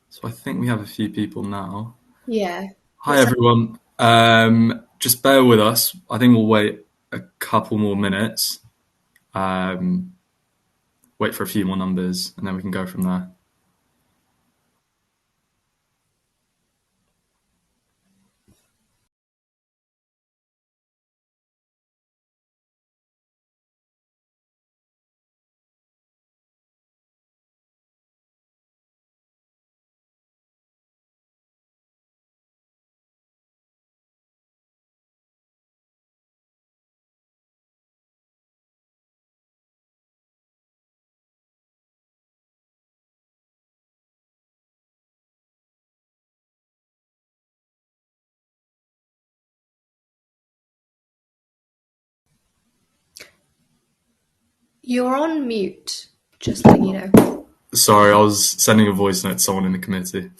So I think we have a few people now. Yeah. Hi What's up? everyone. Just bear with us. I think we'll wait a couple more minutes. Um, Wait for a few more numbers, and then we can go from there. You're on mute, just letting you know. Sorry, I was sending a voice note to someone in the committee.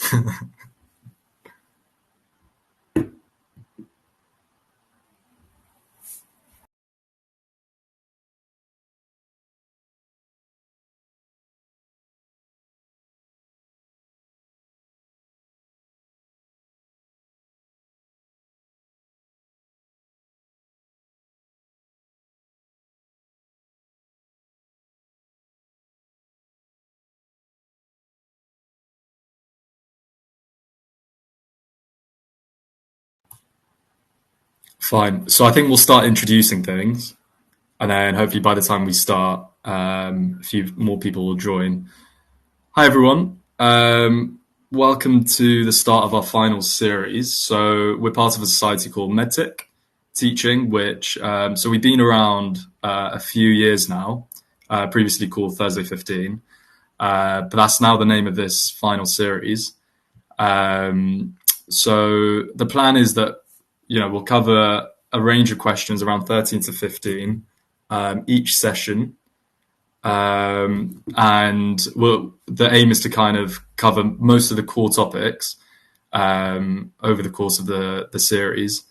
Fine. So I think we'll start introducing things, and then hopefully by the time we start, a few more people will join. Hi everyone. Welcome to the start of our final series. So we're part of a society called MedTech Teaching, which so we've been around a few years now. Previously called Thursday 15, but that's now the name of this final series. Um, so the plan is that we'll cover a range of questions around 13 to 15 each session, and the aim is to kind of cover most of the core topics over the course of the series.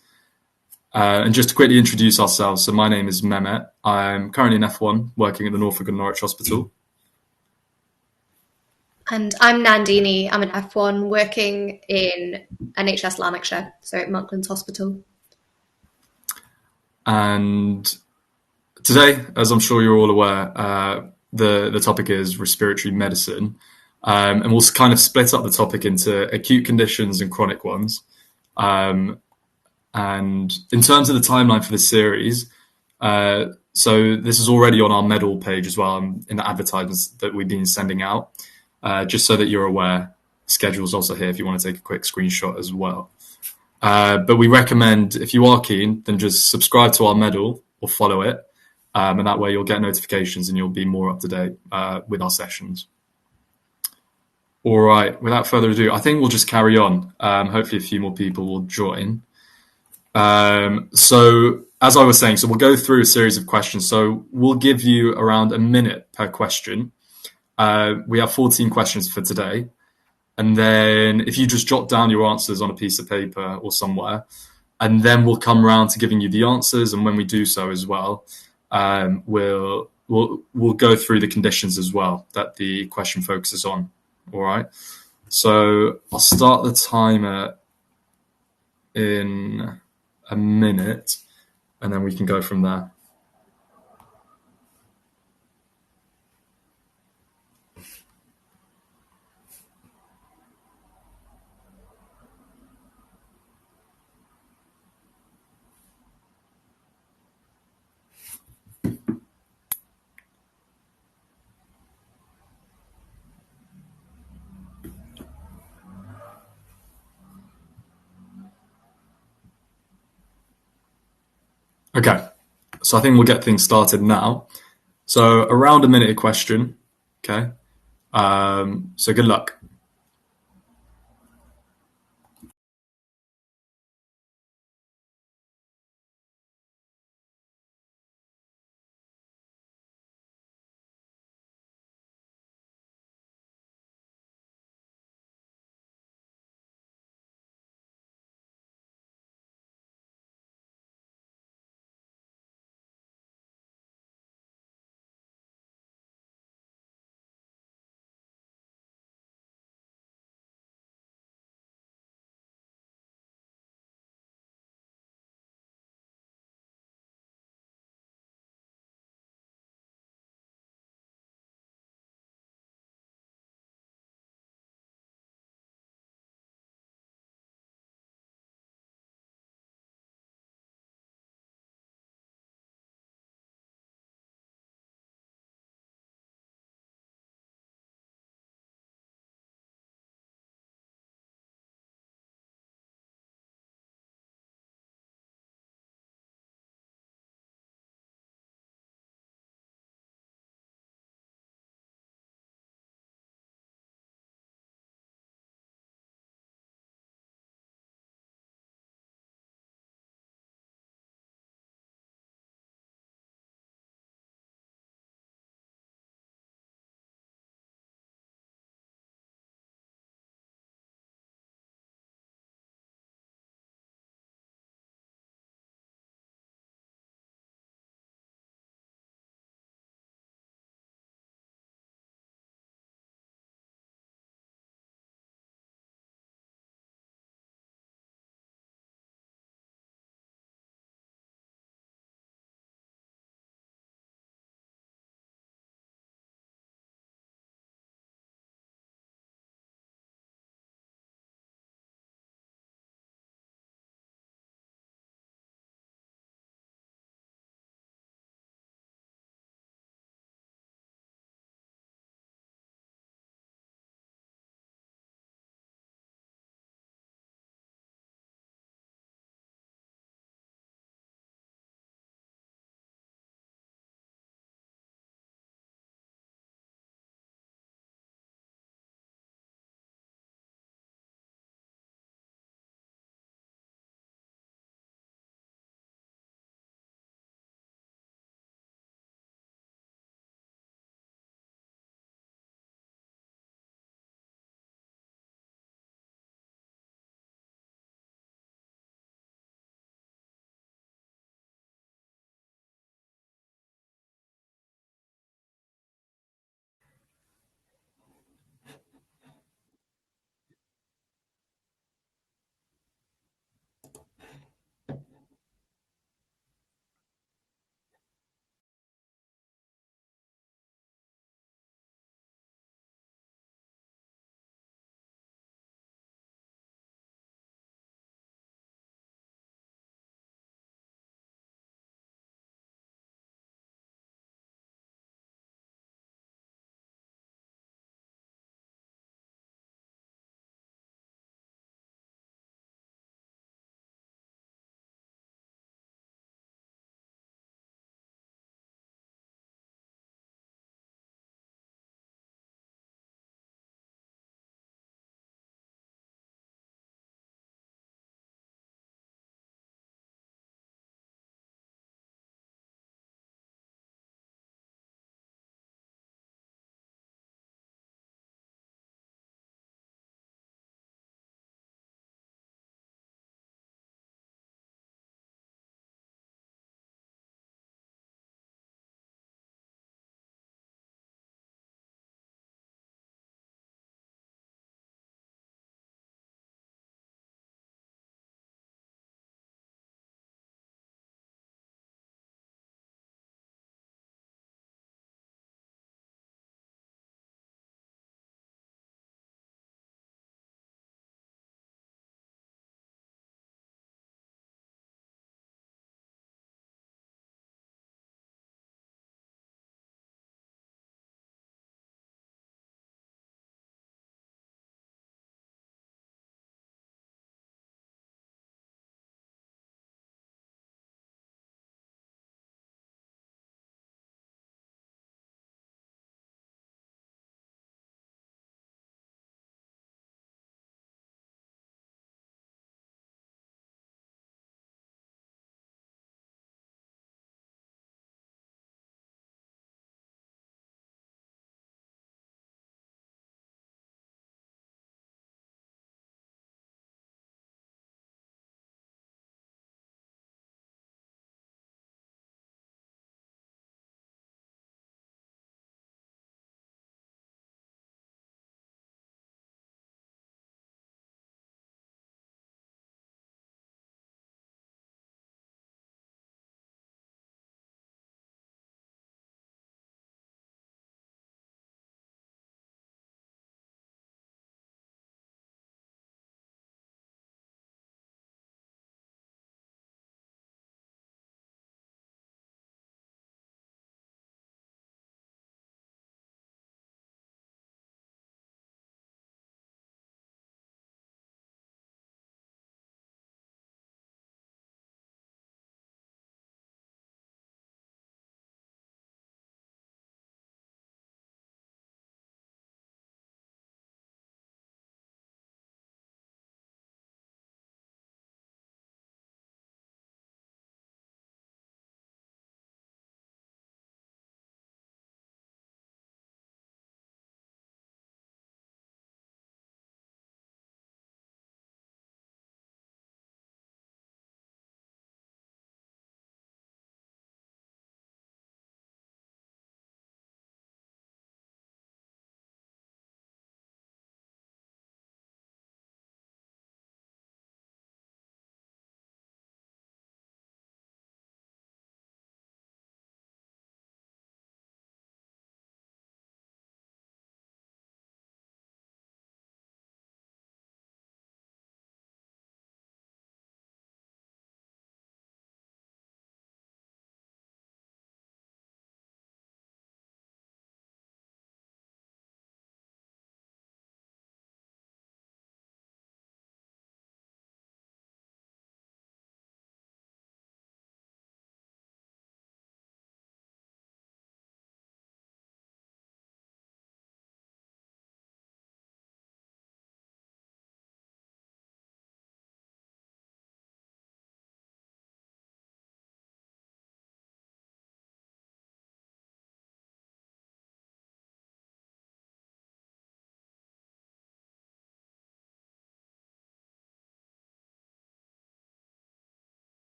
And just to quickly introduce ourselves, so my name is Mehmet. I'm currently in F1, working at the Norfolk and Norwich Hospital. And I'm Nandini. I'm an F1 working in NHS Lanarkshire, so at Monklands Hospital. And today, as I'm sure you're all aware, the topic is respiratory medicine. And we'll kind of split up the topic into acute conditions and chronic ones. Um, And in terms of the timeline for the series, so this is already on our medal page as well, in the advertisements that we've been sending out, just so that you're aware. Schedule's also here if you want to take a quick screenshot as well. But we recommend, if you are keen, then just subscribe to our medal or follow it, and that way you'll get notifications and you'll be more up to date with our sessions. All right, without further ado, I think we'll just carry on. Hopefully a few more people will join. So as I was saying, so we'll go through a series of questions. So we'll give you around a minute per question. We have 14 questions for today. And then if you just jot down your answers on a piece of paper or somewhere, and then we'll come around to giving you the answers. And when we do so as well, we'll go through the conditions as well that the question focuses on. All right. So I'll start the timer in a minute, and then we can go from there. Okay, so I think we'll get things started now. So around a minute a question. Okay, so good luck.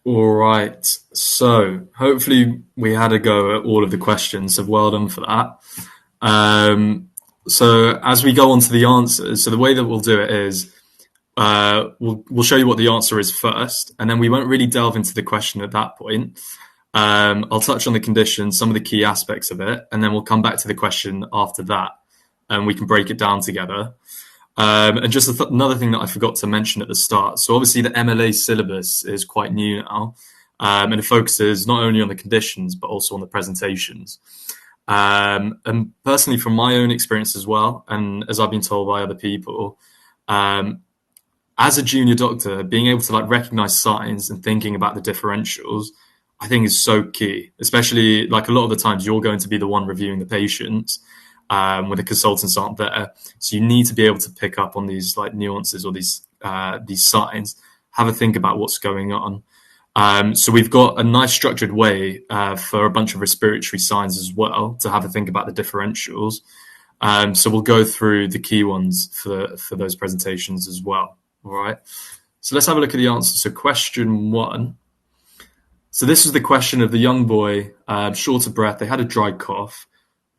All right. So hopefully we had a go at all of the questions. So well done for that. So as we go on to the answers, so the way that we'll do it is we'll show you what the answer is first, and then we won't really delve into the question at that point. I'll touch on the condition, some of the key aspects of it, and then we'll come back to the question after that, and we can break it down together. And just another thing that I forgot to mention at the start. So obviously the MLA syllabus is quite new now, and it focuses not only on the conditions, but also on the presentations. And personally, from my own experience as well, and as I've been told by other people, as a junior doctor, being able to recognize signs and thinking about the differentials, I think is so key, especially a lot of the times you're going to be the one reviewing the patients when the consultants aren't there. So you need to be able to pick up on these nuances or these signs, have a think about what's going on. So we've got a nice structured way for a bunch of respiratory signs as well to have a think about the differentials. So we'll go through the key ones for those presentations as well. All right. So let's have a look at the answer. So question 1. So this is the question of the young boy, short of breath. They had a dry cough,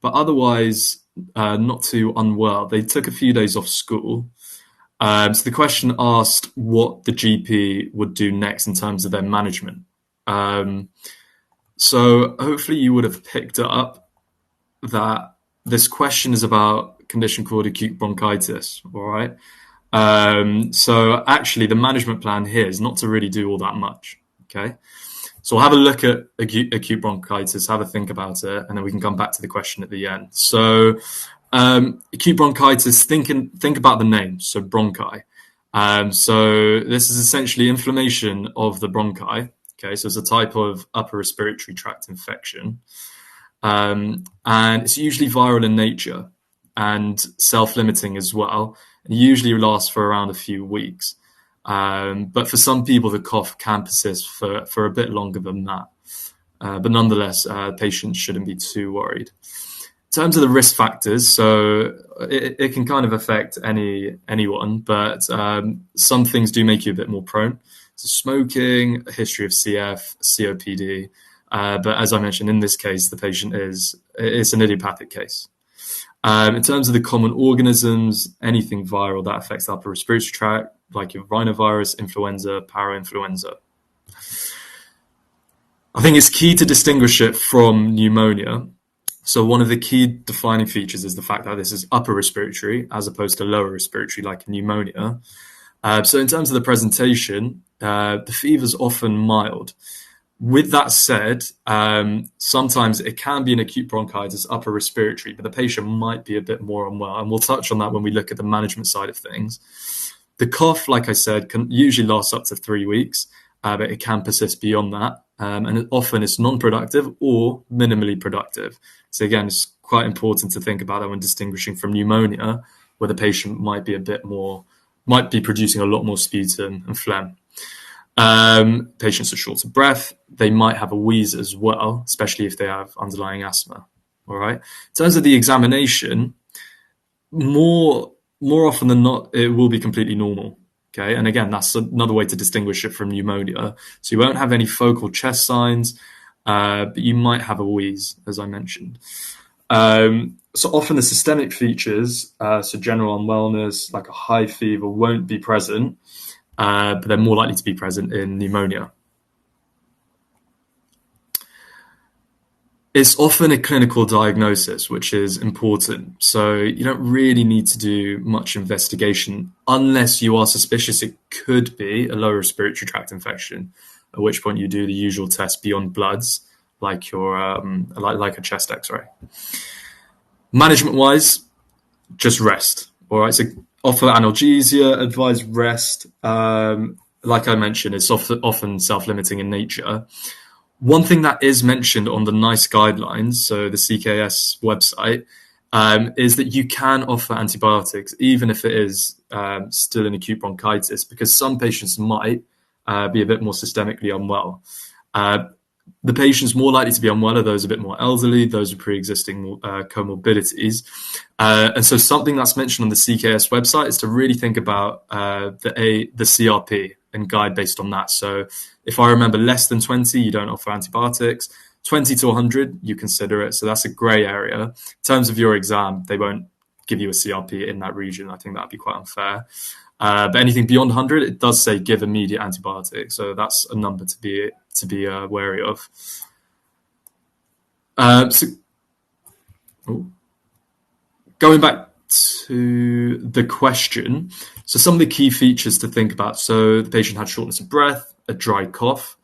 but otherwise not too unwell. They took a few days off school. So the question asked what the GP would do next in terms of their management. So hopefully you would have picked up that this question is about a condition called acute bronchitis, all right? So actually the management plan here is not to really do all that much, okay? So we'll have a look at acute bronchitis, have a think about it, and then we can come back to the question at the end. So acute bronchitis, think about the name, so bronchi. So this is essentially inflammation of the bronchi, okay? So it's a type of upper respiratory tract infection. And it's usually viral in nature and self-limiting as well. It usually lasts for around a few weeks. But for some people, the cough can persist for a bit longer than that. But nonetheless, patients shouldn't be too worried. In terms of the risk factors, so it can kind of affect anyone, but some things do make you a bit more prone. So smoking, a history of CF, COPD. But as I mentioned, in this case, the patient it's an idiopathic case. In terms of the common organisms, anything viral that affects the upper respiratory tract, like your rhinovirus, influenza, parainfluenza. I think it's key to distinguish it from pneumonia. So one of the key defining features is the fact that this is upper respiratory as opposed to lower respiratory, like pneumonia. So in terms of the presentation, the fever is often mild. With that said, sometimes it can be an acute bronchitis, upper respiratory, but the patient might be a bit more unwell. And we'll touch on that when we look at the management side of things. The cough, like I said, can usually last up to 3 weeks, but it can persist beyond that. And often it's non-productive or minimally productive. So again, it's quite important to think about that when distinguishing from pneumonia, where the patient might be producing a lot more sputum and phlegm. Patients are short of breath. They might have a wheeze as well, especially if they have underlying asthma. All right. In terms of the examination, more often than not, it will be completely normal. Okay. And again, that's another way to distinguish it from pneumonia. So you won't have any focal chest signs, but you might have a wheeze, as I mentioned. So often the systemic features, so general unwellness, like a high fever, won't be present. But they're more likely to be present in pneumonia. It's often a clinical diagnosis, which is important. So you don't really need to do much investigation unless you are suspicious it could be a lower respiratory tract infection, at which point you do the usual test beyond bloods, like like a chest X-ray. Management-wise, just rest. All right, so offer analgesia, advise rest. Like I mentioned, it's often self-limiting in nature. One thing that is mentioned on the NICE guidelines, so the CKS website, is that you can offer antibiotics, even if it is still an acute bronchitis, because some patients might be a bit more systemically unwell. The patients more likely to be unwell are those a bit more elderly, those with pre-existing comorbidities. And so something that's mentioned on the CKS website is to really think about the CRP, and guide based on that. So if I remember less than 20, you don't offer antibiotics. 20 to 100, you consider it. So that's a grey area. In terms of your exam, they won't give you a CRP in that region. I think that'd be quite unfair. But anything beyond 100, it does say give immediate antibiotics. So that's a number to be wary of. So going back to the question, so some of the key features to think about. So the patient had shortness of breath, a dry cough,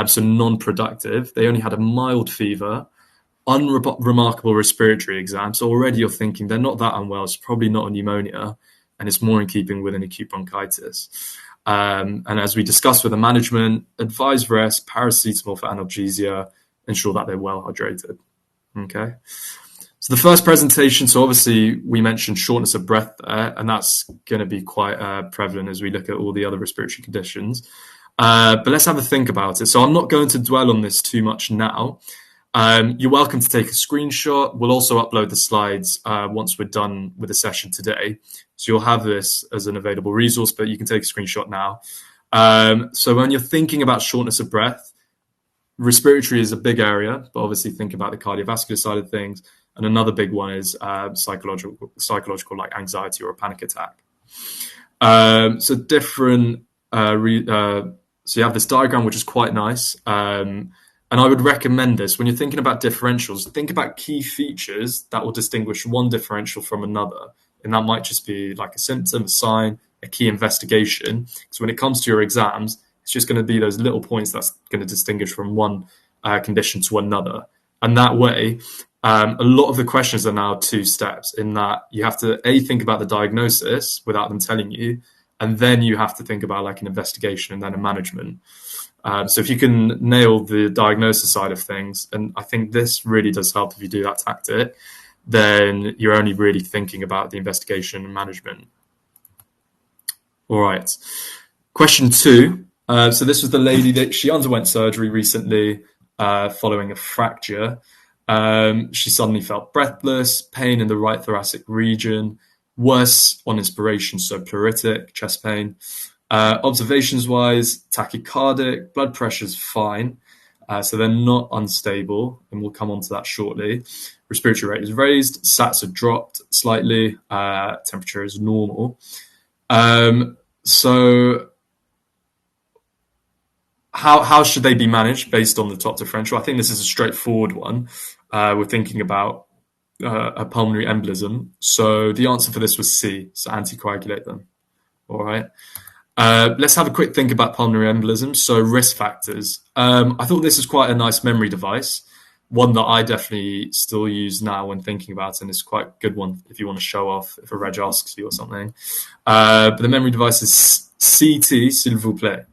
so non-productive. They only had a mild fever, unremarkable respiratory exam. So already you're thinking they're not that unwell. It's probably not a pneumonia, and it's more in keeping with an acute bronchitis. And as we discussed with the management, advise rest, paracetamol for analgesia, ensure that they're well hydrated. Okay. So the first presentation, so obviously we mentioned shortness of breath there, and that's going to be quite prevalent as we look at all the other respiratory conditions. But let's have a think about it. So I'm not going to dwell on this too much now. You're welcome to take a screenshot. We'll also upload the slides once we're done with the session today. So you'll have this as an available resource, but you can take a screenshot now. So when you're thinking about shortness of breath, respiratory is a big area, but obviously think about the cardiovascular side of things. And another big one is psychological like anxiety or a panic attack. So different. So you have this diagram, which is quite nice. And I would recommend this when you're thinking about differentials. Think about key features that will distinguish one differential from another, and that might just be like a symptom, a sign, a key investigation. So when it comes to your exams, it's just going to be those little points that's going to distinguish from one condition to another. And that way, a lot of the questions are now two steps in that you have to think about the diagnosis without them telling you, and then you have to think about like an investigation and then a management. So if you can nail the diagnosis side of things, and I think this really does help if you do that tactic, then you're only really thinking about the investigation and management. All right. Question 2. So this was the lady that she underwent surgery recently following a fracture. She suddenly felt breathless, pain in the right thoracic region, worse on inspiration, so pleuritic, chest pain. Observations-wise, tachycardic, blood pressure's fine, so they're not unstable, and we'll come on to that shortly. Respiratory rate is raised, SATs have dropped slightly, temperature is normal. So how should they be managed based on the top differential? I think this is a straightforward one. We're thinking about a pulmonary embolism. So the answer for this was C, so anticoagulate them. All right. Let's have a quick think about pulmonary embolism. So risk factors. I thought this is quite a nice memory device, one that I definitely still use now when thinking about it, and it's quite a good one if you want to show off if a reg asks you or something. But the memory device is CT, s'il vous plaît.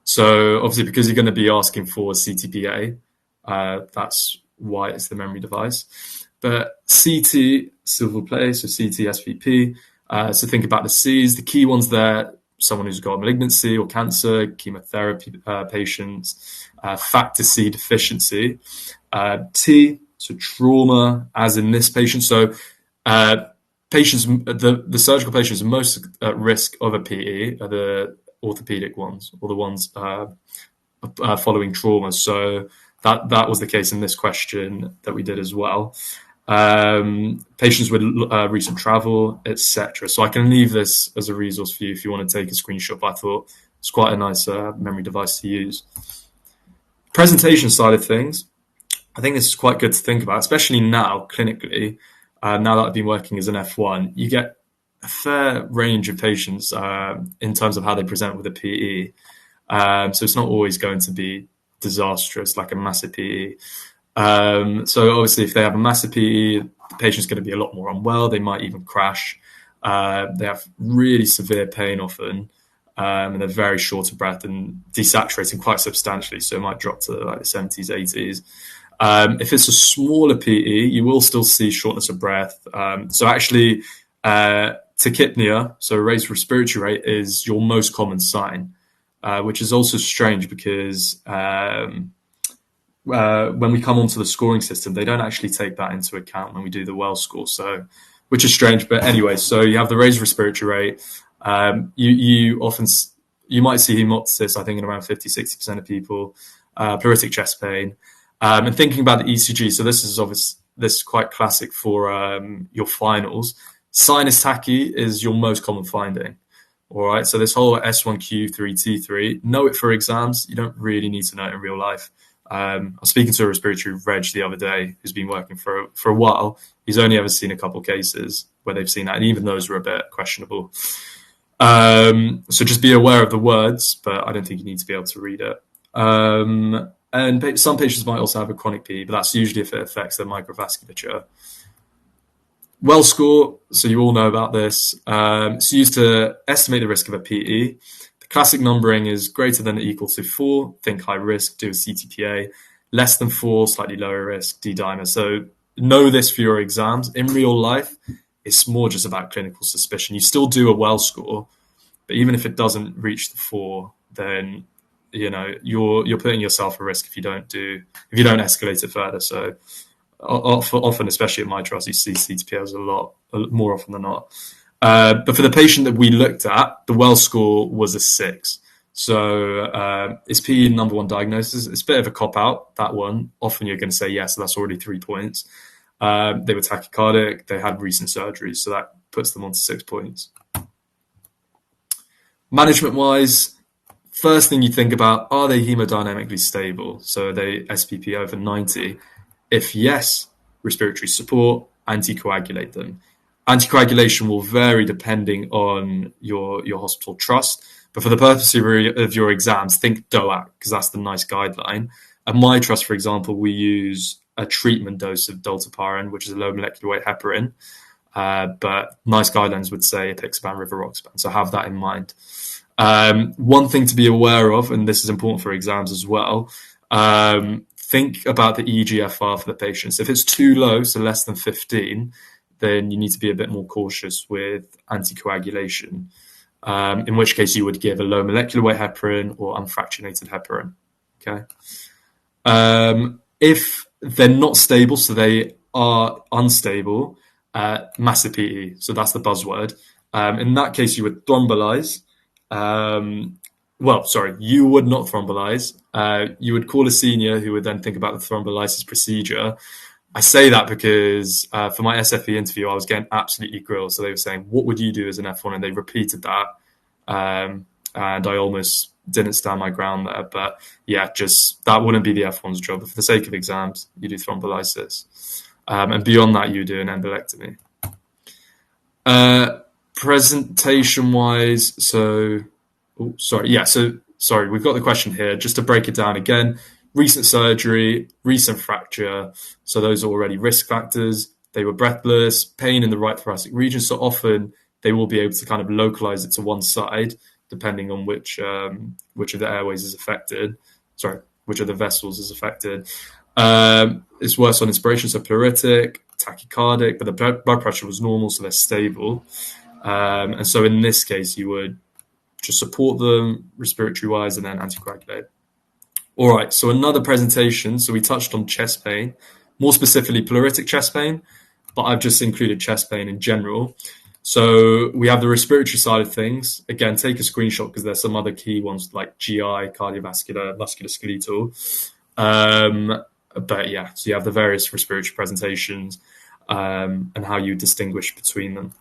So obviously because you're going to be asking for CTPA, that's why it's the memory device. But CT, s'il vous plaît, so CT SVP. So think about the C's. The key ones there: someone who's got malignancy or cancer, chemotherapy patients, factor C deficiency. T, so trauma, as in this patient. So patients, the surgical patients most at risk of a PE are the orthopedic ones, or the ones following trauma. So that was the case in this question that we did as well. Patients with recent travel, etc. So I can leave this as a resource for you if you want to take a screenshot. But I thought it's quite a nice memory device to use. Presentation side of things, I think this is quite good to think about, especially now clinically. Now that I've been working as an F1, you get a fair range of patients in terms of how they present with a PE. So it's not always going to be disastrous like a massive PE. So obviously if they have a massive PE, the patient's going to be a lot more unwell. They might even crash. They have really severe pain often, and they're very short of breath and desaturating quite substantially. So it might drop to like the 70s, 80s. If it's a smaller PE, you will still see shortness of breath. So actually, tachypnea, so raised respiratory rate, is your most common sign, which is also strange because when we come onto the scoring system, they don't actually take that into account when we do the well score. So, which is strange, but anyway, so you have the raised respiratory rate. You often, you might see hemoptysis, I think, in around 50-60% of people, pleuritic chest pain. And thinking about the ECG, so this is quite classic for your finals. Sinus tachy is your most common finding. All right, so this whole S1Q3T3, know it for exams. You don't really need to know it in real life. I was speaking to a respiratory reg the other day who's been working for a while. He's only ever seen a couple cases where they've seen that, and even those were a bit questionable. So just be aware of the words, but I don't think you need to be able to read it. And some patients might also have a chronic PE, but that's usually if it affects their microvasculature. Well score, so you all know about this. It's used to estimate the risk of a PE. The classic numbering is greater than or equal to 4, think high risk, do a CTPA. Less than 4, slightly lower risk, D-dimer. So know this for your exams. In real life, it's more just about clinical suspicion. You still do a well score, but even if it doesn't reach the 4, then you're putting yourself at risk if you don't escalate it further. So often, especially at my trust, you see CTPAs a lot more often than not. But for the patient that we looked at, the well score was a 6. So is PE number one diagnosis? It's a bit of a cop out, that one. Often you're going to say yes, so that's already 3 points. They were tachycardic, they had recent surgeries, so that puts them on to 6 points. Management-wise, first thing you think about, are they hemodynamically stable? So are they SPP over 90? If yes, respiratory support, anticoagulate them. Anticoagulation will vary depending on your hospital trust, but for the purpose of your exams, think DOAC, because that's the nice guideline. At my trust, for example, we use a treatment dose of dolteparin, which is a low molecular weight heparin, but nice guidelines would say apixaban, rivaroxaban, so have that in mind. One thing to be aware of, and this is important for exams as well, think about the eGFR for the patients. If it's too low, so less than 15, then you need to be a bit more cautious with anticoagulation, in which case you would give a low molecular weight heparin or unfractionated heparin. Okay. If they're not stable, so they are unstable, massive PE, so that's the buzzword. In that case, you would thrombolize. You would not thrombolize. You would call a senior who would then think about the thrombolysis procedure. I say that because for my SFE interview, I was getting absolutely grilled. So they were saying, what would you do as an F1? And they repeated that. And I almost didn't stand my ground there. But yeah, just that wouldn't be the F1's job. But for the sake of exams, you do thrombolysis. And beyond that, you do an embolectomy. Presentation-wise, we've got the question here. Just to break it down again, recent surgery, recent fracture, so those are already risk factors. They were breathless, pain in the right thoracic region, so often they will be able to kind of localize it to one side, depending on which of the airways is affected. Which of the vessels is affected. It's worse on inspiration, so pleuritic, tachycardic, but the blood pressure was normal, so they're stable. And so in this case, you would just support them respiratory-wise and then anticoagulate. All right, so another presentation. So we touched on chest pain, more specifically pleuritic chest pain, but I've just included chest pain in general. So we have the respiratory side of things. Again, take a screenshot because there's some other key ones like GI, cardiovascular, musculoskeletal. But yeah, so you have the various respiratory presentations and how you distinguish between them.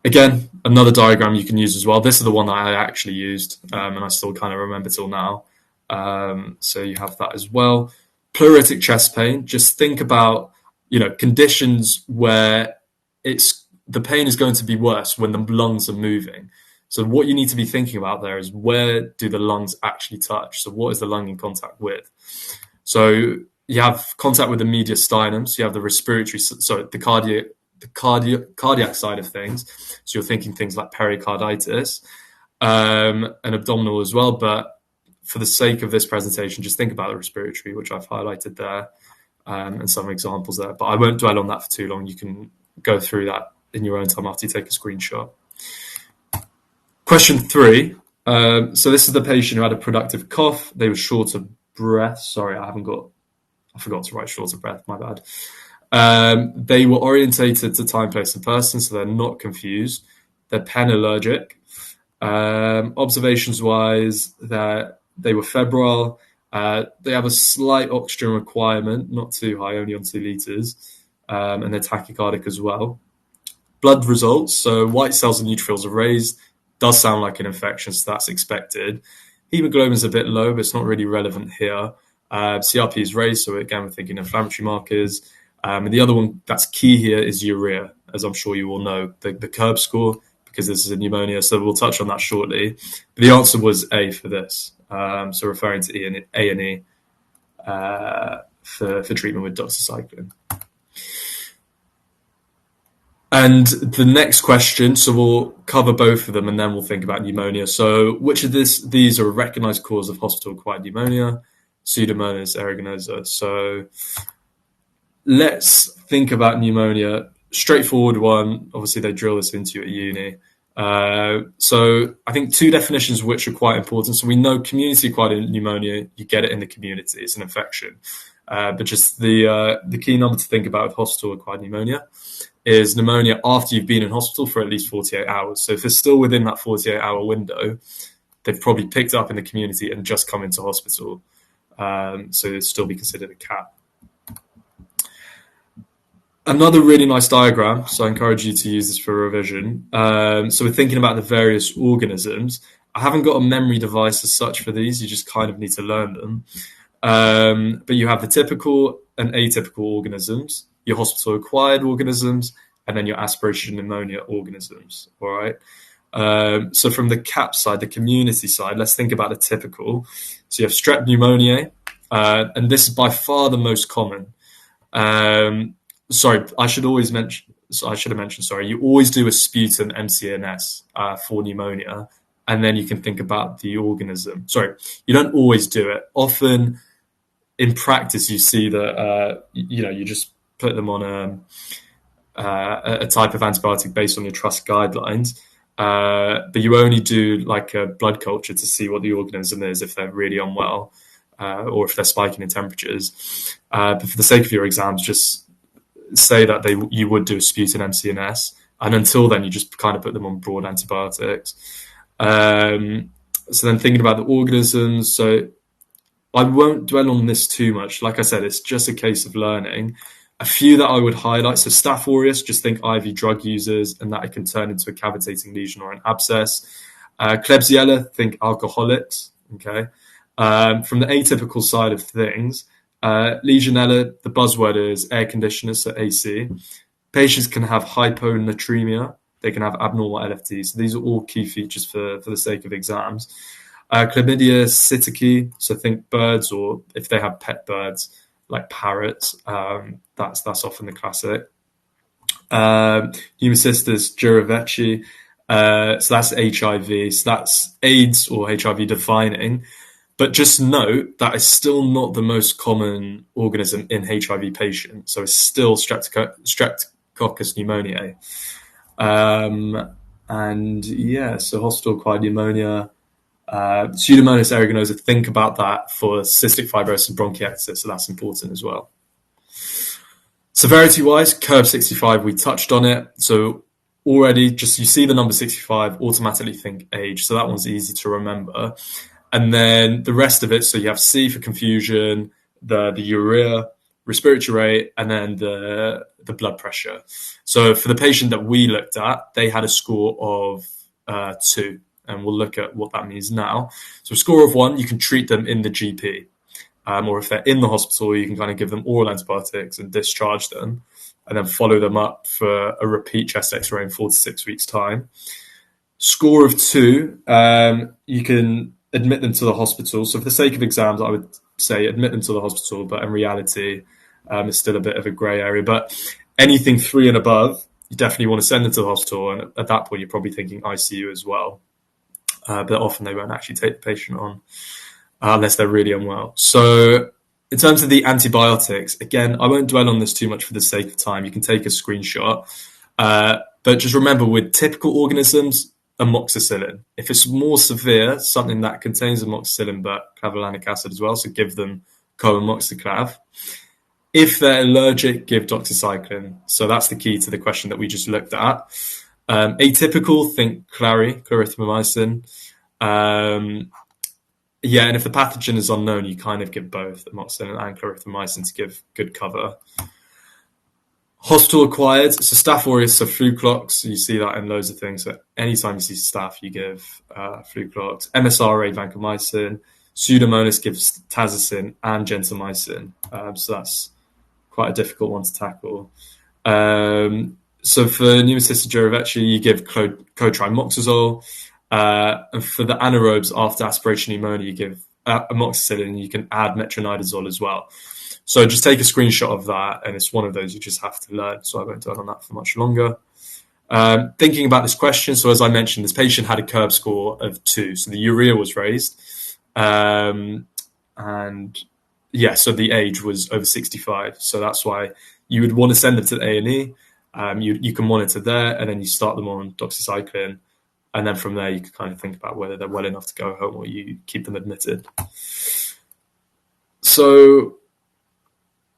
Again, another diagram you can use as well. This is the one that I actually used, and I still kind of remember till now. So you have that as well. Pleuritic chest pain, just think about, conditions where the pain is going to be worse when the lungs are moving. So what you need to be thinking about there is, where do the lungs actually touch? So what is the lung in contact with? So you have contact with the mediastinum, so you have the respiratory, the cardiac side of things. So you're thinking things like pericarditis, and abdominal as well. But for the sake of this presentation, just think about the respiratory, which I've highlighted there, and some examples there. But I won't dwell on that for too long. You can go through that in your own time after you take a screenshot. Question 3. So this is the patient who had a productive cough. They were short of breath. Sorry, I forgot to write short of breath. My bad. They were orientated to time, place, and person, so they're not confused. They're pen allergic. Observations-wise, that they were febrile. They have a slight oxygen requirement, not too high, only on 2 liters, and they're tachycardic as well. Blood results, so white cells and neutrophils are raised. Does sound like an infection, so that's expected. Hemoglobin's a bit low, but it's not really relevant here. CRP is raised, so again, we're thinking inflammatory markers. And the other one that's key here is urea, as I'm sure you all know, the curb score, because this is a pneumonia, so we'll touch on that shortly. But the answer was A for this, so referring to A&E for treatment with doxycycline. And the next question, so we'll cover both of them and then we'll think about pneumonia. So which of these are a recognized cause of hospital-acquired pneumonia? Pseudomonas aeruginosa. So let's think about pneumonia. Straightforward one. Obviously, they drill this into you at uni. So I think 2 definitions which are quite important. So we know community-acquired pneumonia, you get it in the community. It's an infection. But just the key number to think about with hospital-acquired pneumonia is pneumonia after you've been in hospital for at least 48 hours. So if it's still within that 48-hour window, they've probably picked up in the community and just come into hospital. So it'd still be considered a CAP. Another really nice diagram, so I encourage you to use this for revision. So we're thinking about the various organisms. I haven't got a memory device as such for these, you just kind of need to learn them. But you have the typical and atypical organisms, your hospital-acquired organisms, and then your aspiration pneumonia organisms, all right? So from the CAP side, the community side, let's think about the typical. So you have strep pneumoniae, and this is by far the most common. Sorry, I should have mentioned, you always do a sputum MCNS for pneumonia, and then you can think about the organism. Sorry, you don't always do it. Often in practice, you see that, you just put them on a type of antibiotic based on your trust guidelines, but you only do like a blood culture to see what the organism is if they're really unwell or if they're spiking in temperatures. But for the sake of your exams, just say that you would do a sputum MCNS, and until then, you just kind of put them on broad antibiotics. So then thinking about the organisms, so I won't dwell on this too much. Like I said, it's just a case of learning. A few that I would highlight, so Staph aureus, just think IV drug users, and that it can turn into a cavitating lesion or an abscess. Klebsiella, think alcoholics, okay? From the atypical side of things, Legionella, the buzzword is air conditioners, so AC. Patients can have hyponatremia. They can have abnormal LFTs. So these are all key features for the sake of exams. Chlamydia psittaci, so think birds, or if they have pet birds like parrots, that's often the classic. Pneumocystis jirovecii, so that's HIV, so that's AIDS or HIV defining. But just note that it's still not the most common organism in HIV patients, so it's still Streptococcus pneumoniae. And yeah, so hospital-acquired pneumonia, Pseudomonas aeruginosa, think about that for cystic fibrosis and bronchiectasis, so that's important as well. Severity-wise, curve 65, we touched on it. So already, just you see the number 65, automatically think age. So that one's easy to remember. And then the rest of it, so you have C for confusion, the urea, respiratory rate, and then the blood pressure. So for the patient that we looked at, they had a score of 2. And we'll look at what that means now. So a score of 1, you can treat them in the GP. Or if they're in the hospital, you can kind of give them oral antibiotics and discharge them, and then follow them up for a repeat chest X-ray in 4 to 6 weeks' time. Score of 2, you can admit them to the hospital. So for the sake of exams, I would say admit them to the hospital, but in reality, it's still a bit of a grey area. But anything 3 and above, you definitely want to send them to the hospital, and at that point, you're probably thinking ICU as well. But often they won't actually take the patient on unless they're really unwell. So in terms of the antibiotics, again, I won't dwell on this too much for the sake of time. You can take a screenshot. But just remember, with typical organisms, amoxicillin. If it's more severe, something that contains amoxicillin but clavulanic acid as well, so give them co-amoxiclav. If they're allergic, give doxycycline. So that's the key to the question that we just looked at. Atypical, think clarithromycin. Yeah, and if the pathogen is unknown, you kind of give both amoxicillin and clarithromycin to give good cover. Hospital acquired, so Staph aureus, so flu clox. You see that in loads of things. So anytime you see staph, you give flu clox. MSRA, vancomycin. Pseudomonas gives tazocin and gentamicin. So that's quite a difficult one to tackle. So for pneumocystis jirovecii, you give cotrimoxazole. And for the anaerobes, after aspiration pneumonia, you give amoxicillin. You can add metronidazole as well. So just take a screenshot of that, and it's one of those you just have to learn. So I won't dwell on that for much longer. Thinking about this question, so as I mentioned, this patient had a curb score of 2, so the urea was raised. And yeah, so the age was over 65. So that's why you would want to send them to the A&E. You can monitor there, and then you start them on doxycycline. And then from there, you can kind of think about whether they're well enough to go home or you keep them admitted. So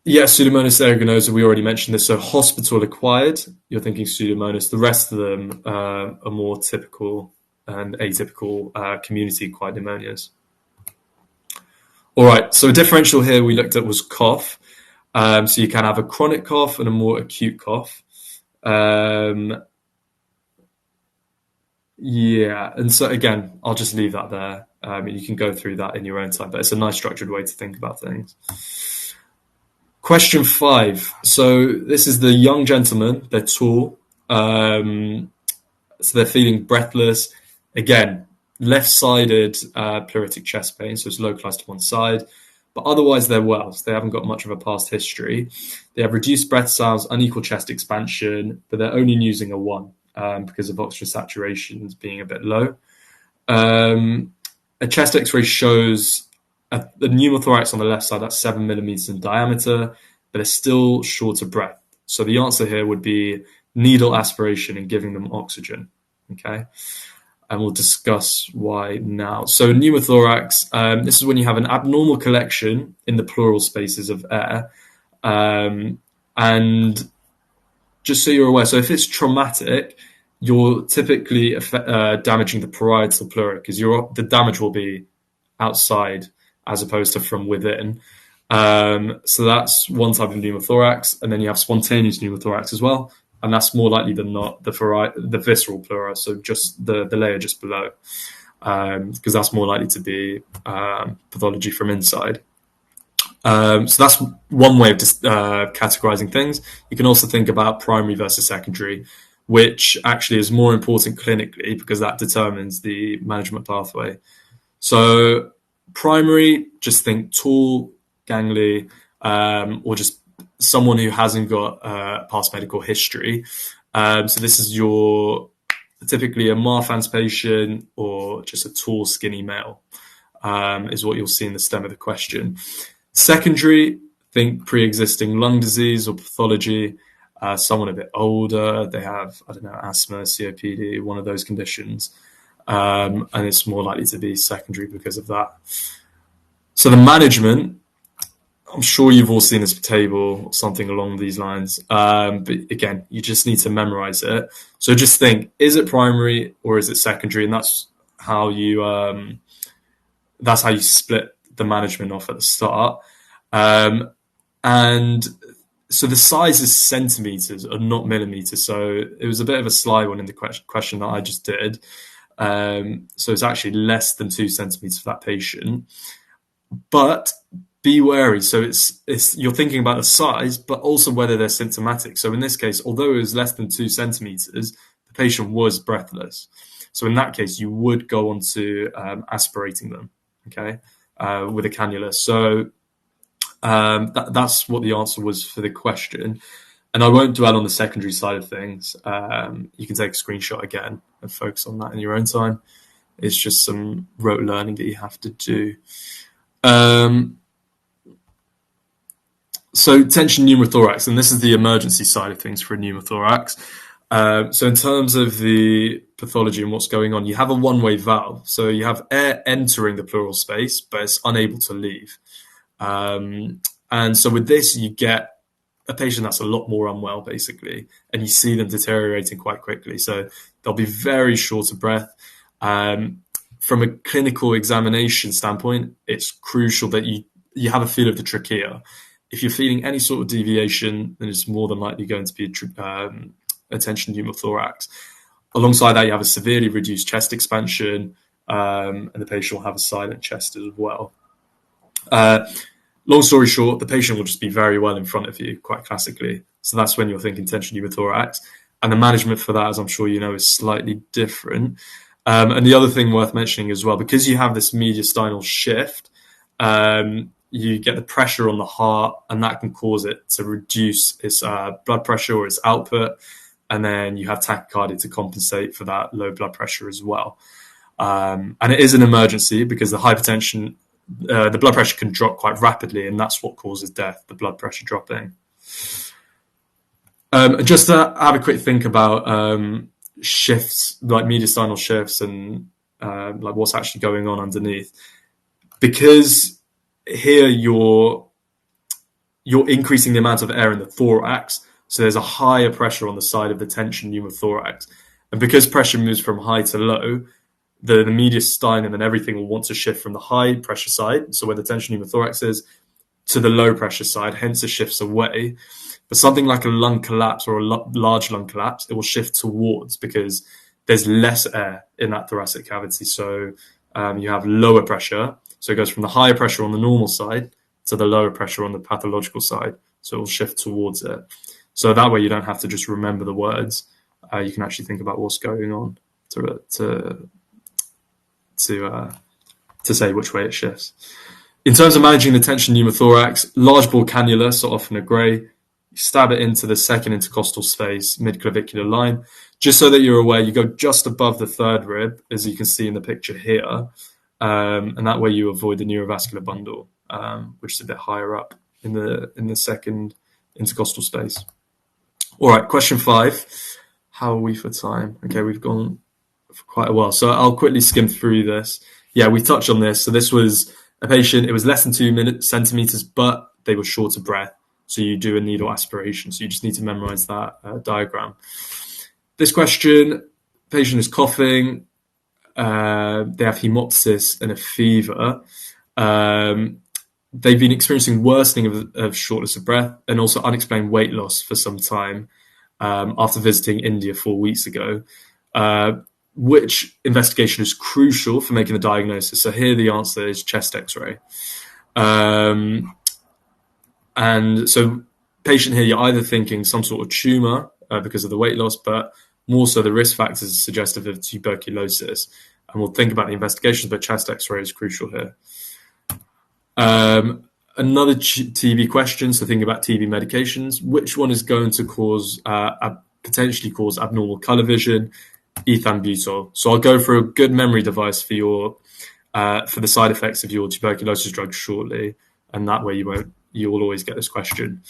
yeah, Pseudomonas aeruginosa, we already mentioned this. So hospital acquired, you're thinking Pseudomonas. The rest of them are more typical and atypical community-acquired pneumonias. All right, so a differential here we looked at was cough. So you can have a chronic cough and a more acute cough. Yeah, and so again, I'll just leave that there. You can go through that in your own time, but it's a nice structured way to think about things. Question 5. So this is the young gentleman. They're tall. So they're feeling breathless. Again, left-sided pleuritic chest pain, so it's localized to one side. But otherwise, they're well. So they haven't got much of a past history. They have reduced breath sounds, unequal chest expansion, but they're only using a 1 because of oxygen saturations being a bit low. A chest X-ray shows the pneumothorax on the left side, that's 7 millimeters in diameter, but it's still short of breath. So the answer here would be needle aspiration and giving them oxygen. Okay, and we'll discuss why now. So pneumothorax, this is when you have an abnormal collection in the pleural spaces of air, and just so you're aware, so if it's traumatic, you're typically damaging the parietal pleura because the damage will be outside as opposed to from within. So that's one type of pneumothorax, and then you have spontaneous pneumothorax as well, and that's more likely than not the visceral pleura, so just the layer just below, because that's more likely to be pathology from inside. So that's one way of categorizing things. You can also think about primary versus secondary, which actually is more important clinically because that determines the management pathway. So primary, just think tall, gangly, or just someone who hasn't got past medical history. So this is typically a Marfan's patient or just a tall, skinny male, is what you'll see in the stem of the question. Secondary, think pre-existing lung disease or pathology, someone a bit older, they have, I don't know, asthma, COPD, one of those conditions, and it's more likely to be secondary because of that. So the management, I'm sure you've all seen this table or something along these lines, but again, you just need to memorize it. So just think, is it primary or is it secondary? And that's how you split the management off at the start. And so the size is centimeters or not millimeters. So it was a bit of a sly one in the question that I just did. So it's actually less than 2 centimeters for that patient. But be wary. So it's you're thinking about the size, but also whether they're symptomatic. So in this case, although it was less than 2 centimeters, the patient was breathless. So in that case, you would go on to aspirating them, okay, with a cannula. So that's what the answer was for the question. And I won't dwell on the secondary side of things. You can take a screenshot again and focus on that in your own time. It's just some rote learning that you have to do. So tension pneumothorax, and this is the emergency side of things for a pneumothorax. So in terms of the pathology and what's going on, you have a one-way valve. So you have air entering the pleural space, but it's unable to leave. And so with this, you get a patient that's a lot more unwell, basically, and you see them deteriorating quite quickly. So they'll be very short of breath. From a clinical examination standpoint, it's crucial that you have a feel of the trachea. If you're feeling any sort of deviation, then it's more than likely going to be a tension pneumothorax. Alongside that, you have a severely reduced chest expansion, and the patient will have a silent chest as well. Long story short, the patient will just be very well in front of you, quite classically. So that's when you're thinking tension pneumothorax. And the management for that, as I'm sure you know, is slightly different. And the other thing worth mentioning as well, because you have this mediastinal shift, you get the pressure on the heart, and that can cause it to reduce its blood pressure or its output. And then you have tachycardia to compensate for that low blood pressure as well. And it is an emergency because the hypertension, the blood pressure can drop quite rapidly, and that's what causes death, the blood pressure dropping. Just to have a quick think about shifts, like mediastinal shifts, and like what's actually going on underneath. Because here you're increasing the amount of air in the thorax, so there's a higher pressure on the side of the tension pneumothorax. And because pressure moves from high to low, the mediastinum and everything will want to shift from the high pressure side, so where the tension pneumothorax is, to the low pressure side, hence it shifts away. But something like a lung collapse or a large lung collapse, it will shift towards because there's less air in that thoracic cavity. So you have lower pressure. So it goes from the higher pressure on the normal side to the lower pressure on the pathological side. So it will shift towards it. So that way you don't have to just remember the words. You can actually think about what's going on to say which way it shifts. In terms of managing the tension pneumothorax, large bore cannula, so often a grey, you stab it into the second intercostal space, mid-clavicular line. Just so that you're aware, you go just above the third rib, as you can see in the picture here, and that way you avoid the neurovascular bundle, which is a bit higher up in the second intercostal space. All right, question 5. How are we for time? Okay, we've gone for quite a while, so I'll quickly skim through this. Yeah, we touched on this. So this was a patient, it was less than 2 centimeters, but they were short of breath. So you do a needle aspiration. So you just need to memorize that diagram. This question, patient is coughing. They have hemoptysis and a fever. They've been experiencing worsening of shortness of breath and also unexplained weight loss for some time after visiting India 4 weeks ago. Which investigation is crucial for making the diagnosis? So here the answer is chest X-ray. And so patient here, you're either thinking some sort of tumor because of the weight loss, but more so the risk factors are suggestive of tuberculosis. And we'll think about the investigations, but chest X-ray is crucial here. Another TB question, so thinking about TB medications, which one is going to potentially cause abnormal color vision? Ethambutol. So I'll go for a good memory device for the side effects of your tuberculosis drug shortly, and that way you will always get this question.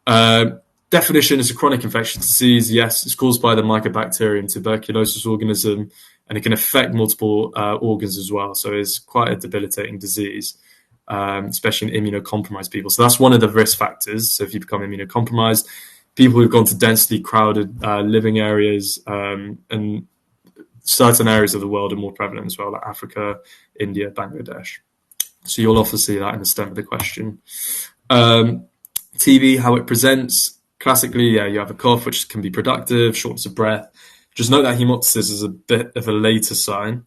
Definition is a chronic infectious disease. Yes, it's caused by the Mycobacterium tuberculosis organism, and it can affect multiple organs as well. So it's quite a debilitating disease, especially in immunocompromised people. So that's one of the risk factors. So if you become immunocompromised, people who've gone to densely crowded living areas and certain areas of the world are more prevalent as well, like Africa, India, Bangladesh. So you'll often see that in the stem of the question. TB, how it presents. Classically, yeah, you have a cough, which can be productive, shortness of breath. Just note that hemoptysis is a bit of a later sign.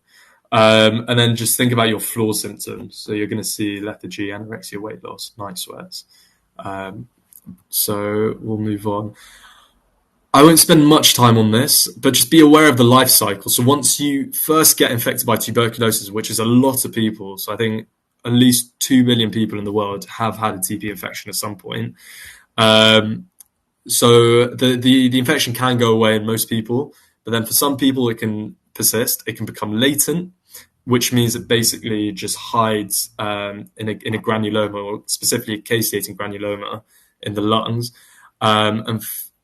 And then just think about your floor symptoms. So you're going to see lethargy, anorexia, weight loss, night sweats. So we'll move on. I won't spend much time on this, but just be aware of the life cycle. So once you first get infected by tuberculosis, which is a lot of people, so I think at least 2 million people in the world have had a TB infection at some point. So the infection can go away in most people, but then for some people it can persist. It can become latent, which means it basically just hides in a granuloma, or specifically a caseating granuloma in the lungs. And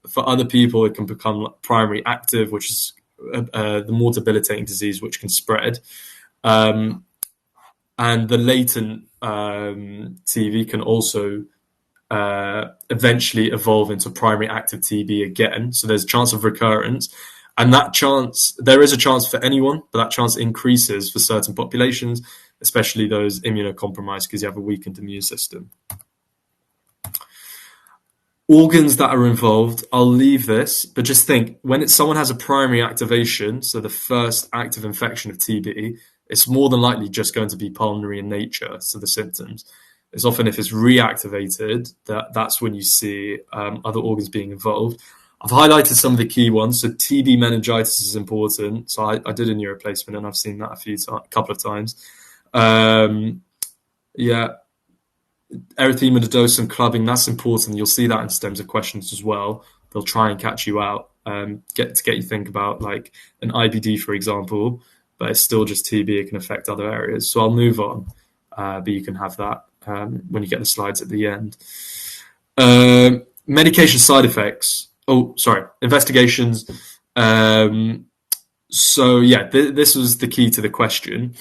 for other people, it can become primary active, which is the more debilitating disease, which can spread. And the latent TB can also eventually evolve into primary active TB again. So there's a chance of recurrence. And that chance, there is a chance for anyone, but that chance increases for certain populations, especially those immunocompromised because you have a weakened immune system. Organs that are involved, I'll leave this, but just think when someone has a primary activation, so the first active infection of TB, it's more than likely just going to be pulmonary in nature, so the symptoms. It's often if it's reactivated, that's when you see other organs being involved. I've highlighted some of the key ones. So TB meningitis is important. So I did a knee replacement and I've seen that a couple of times. Yeah, erythema nodosum clubbing, that's important. You'll see that in stems of questions as well. They'll try and catch you out, get you think about like an IBD, for example, but it's still just TB. It can affect other areas. So I'll move on, but you can have that when you get the slides at the end. Medication side effects. Oh, sorry, investigations. So yeah, this was the key to the question.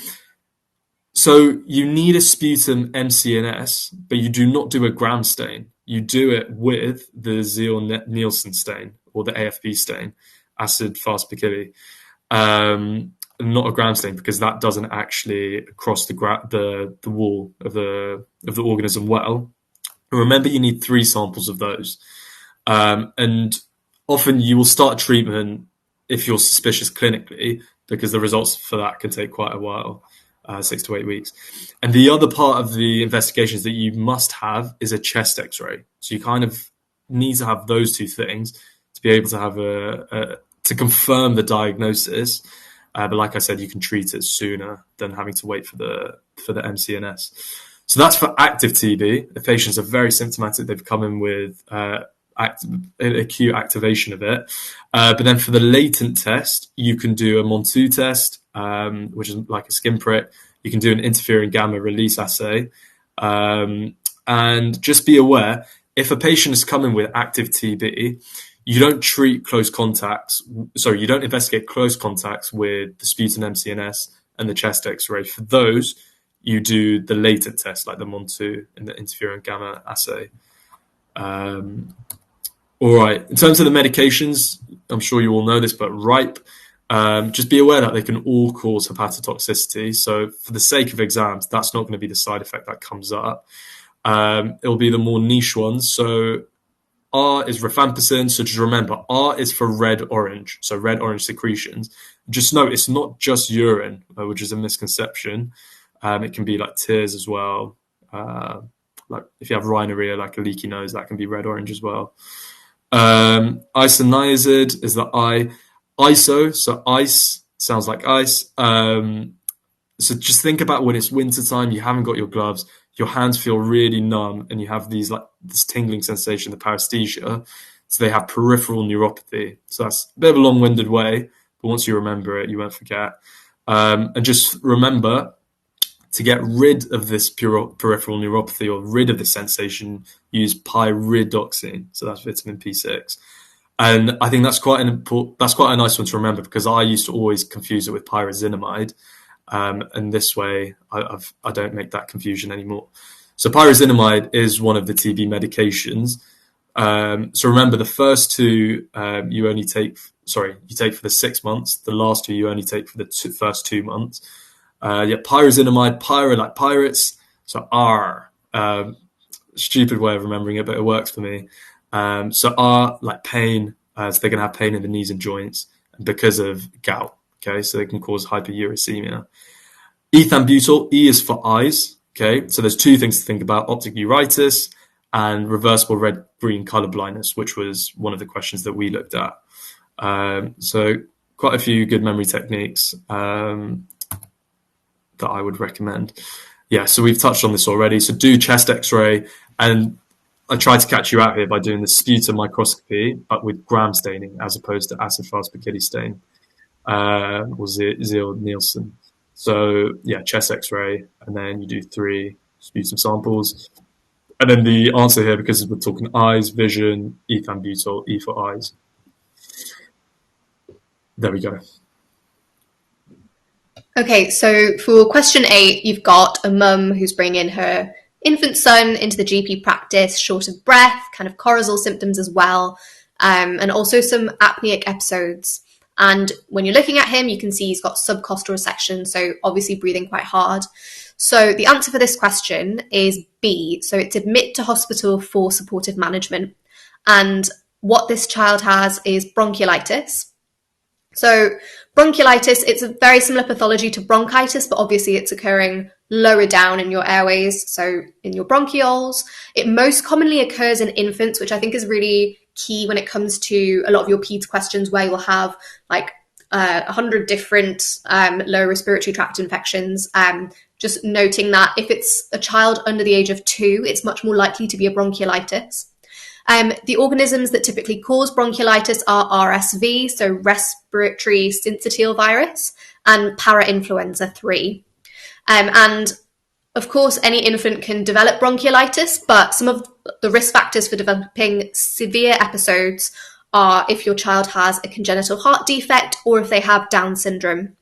So you need a sputum MCNS, but you do not do a gram stain. You do it with the Zeal-Nielsen stain or the AFP stain, acid fast Picilli. Not a gram stain because that doesn't actually cross the wall of the organism well. Remember, you need 3 samples of those. And often you will start treatment if you're suspicious clinically, because the results for that can take quite a while, 6 to 8 weeks. And the other part of the investigations that you must have is a chest X-ray. So you kind of need to have those 2 things to be able to have to confirm the diagnosis. But like I said, you can treat it sooner than having to wait for the MCNS. So that's for active TB. The patients are very symptomatic. They've come in with acute activation of it. But then for the latent test, you can do a Montu test, which is like a skin prick. You can do an interferon gamma release assay. And just be aware, if a patient is coming with active TB, you don't treat close contacts. Sorry, you don't investigate close contacts with the sputum MCNS and the chest X-ray. For those, you do the latent test, like the Montu and the interferon gamma assay. All right. In terms of the medications, I'm sure you all know this, but RIPE, just be aware that they can all cause hepatotoxicity. So for the sake of exams, that's not going to be the side effect that comes up. It'll be the more niche ones. So R is rifampicin. So just remember, R is for red-orange. So red-orange secretions. Just note, it's not just urine, which is a misconception. It can be like tears as well. Like if you have rhinorrhea, like a leaky nose, that can be red-orange as well. Isoniazid is the I. ISO, so ice, sounds like ice. So just think about when it's wintertime, you haven't got your gloves, your hands feel really numb, and you have this tingling sensation, the paresthesia. So they have peripheral neuropathy. So that's a bit of a long-winded way, but once you remember it, you won't forget. And just remember, to get rid of this peripheral neuropathy or rid of the sensation, use pyridoxine. So that's vitamin P6. And I think that's quite a nice one to remember, because I used to always confuse it with pyrazinamide. And this way, I don't make that confusion anymore. So pyrazinamide is one of the TB medications. So remember, the first 2 you take for the 6 months. The last 2 you only take for the first 2 months. Pyrazinamide, pyra like pirates. So R. Stupid way of remembering it, but it works for me. So R, like pain, so they're going to have pain in the knees and joints because of gout. Okay, so they can cause hyperuricemia. Ethambutol, E is for eyes. Okay, so there's 2 things to think about: optic neuritis and reversible red-green color blindness, which was one of the questions that we looked at. So quite a few good memory techniques that I would recommend. Yeah, so we've touched on this already. So do chest X-ray, and I tried to catch you out here by doing the sputum microscopy, but with gram staining as opposed to acid fast Picilli stain or Zeal-Nielsen. So yeah, chest X-ray, and then you do 3 sputum samples. And then the answer here, because we're talking eyes, vision, ethambutol, E for eyes. There we go. Okay, so for question 8, you've got a mum who's bringing her infant son into the GP practice, short of breath, kind of corazal symptoms as well, and also some apneic episodes. And when you're looking at him, you can see he's got subcostal resection, so obviously breathing quite hard. So the answer for this question is B. So it's admit to hospital for supportive management. And what this child has is bronchiolitis. So bronchiolitis, it's a very similar pathology to bronchitis, but obviously it's occurring lower down in your airways, so in your bronchioles. It most commonly occurs in infants, which I think is really key when it comes to a lot of your peds questions, where you'll have like 100 different lower respiratory tract infections. Just noting that if it's a child under the age of 2, it's much more likely to be a bronchiolitis. The organisms that typically cause bronchiolitis are RSV, so respiratory syncytial virus, and parainfluenza 3. And of course, any infant can develop bronchiolitis, but some of the risk factors for developing severe episodes are if your child has a congenital heart defect or if they have Down syndrome.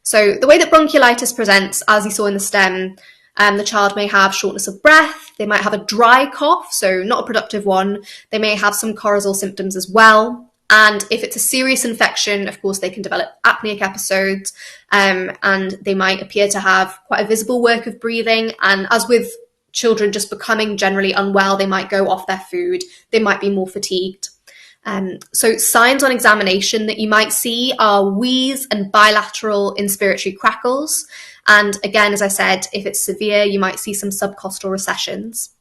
So the way that bronchiolitis presents, as you saw in the stem, the child may have shortness of breath, they might have a dry cough, so not a productive one, they may have some corazal symptoms as well, and if it's a serious infection, of course, they can develop apneic episodes, and they might appear to have quite a visible work of breathing, and as with children just becoming generally unwell, they might go off their food, they might be more fatigued. So signs on examination that you might see are wheeze and bilateral inspiratory crackles. And again, as I said, if it's severe, you might see some subcostal recessions.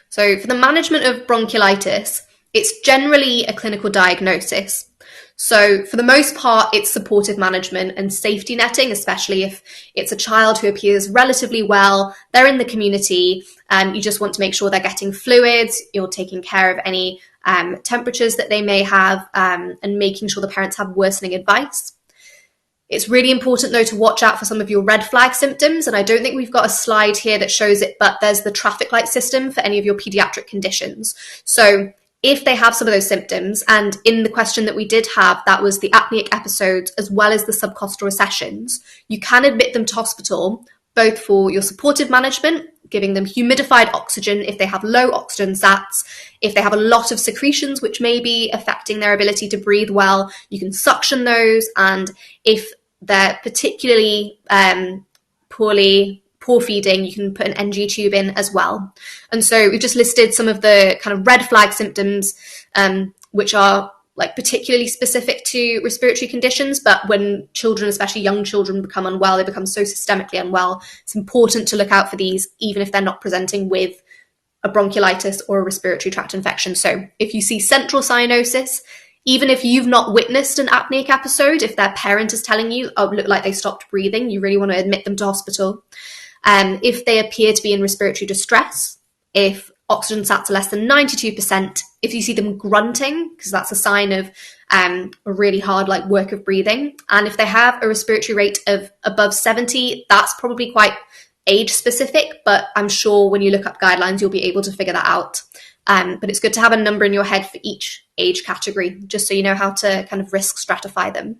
So for the management of bronchiolitis, it's generally a clinical diagnosis. So for the most part, it's supportive management and safety netting, especially if it's a child who appears relatively well, they're in the community, and you just want to make sure they're getting fluids, you're taking care of any temperatures that they may have, and making sure the parents have worsening advice. It's really important, though, to watch out for some of your red flag symptoms, and I don't think we've got a slide here that shows it, but there's the traffic light system for any of your pediatric conditions. So if they have some of those symptoms, and in the question that we did have, that was the apneic episodes as well as the subcostal recessions, you can admit them to hospital, both for your supportive management, giving them humidified oxygen if they have low oxygen sats, if they have a lot of secretions which may be affecting their ability to breathe well, you can suction those, and if they're particularly poor feeding, you can put an NG tube in as well. And so we've just listed some of the kind of red flag symptoms, which are like particularly specific to respiratory conditions. But when children, especially young children, become unwell, they become so systemically unwell, it's important to look out for these, even if they're not presenting with a bronchiolitis or a respiratory tract infection. So if you see central cyanosis, even if you've not witnessed an apneic episode, if their parent is telling you, oh, look like they stopped breathing, you really want to admit them to hospital. If they appear to be in respiratory distress, if oxygen sats are less than 92%, if you see them grunting, because that's a sign of a really hard work of breathing, and if they have a respiratory rate of above 70, that's probably quite age specific, but I'm sure when you look up guidelines, you'll be able to figure that out. But it's good to have a number in your head for each age category, just so you know how to kind of risk stratify them.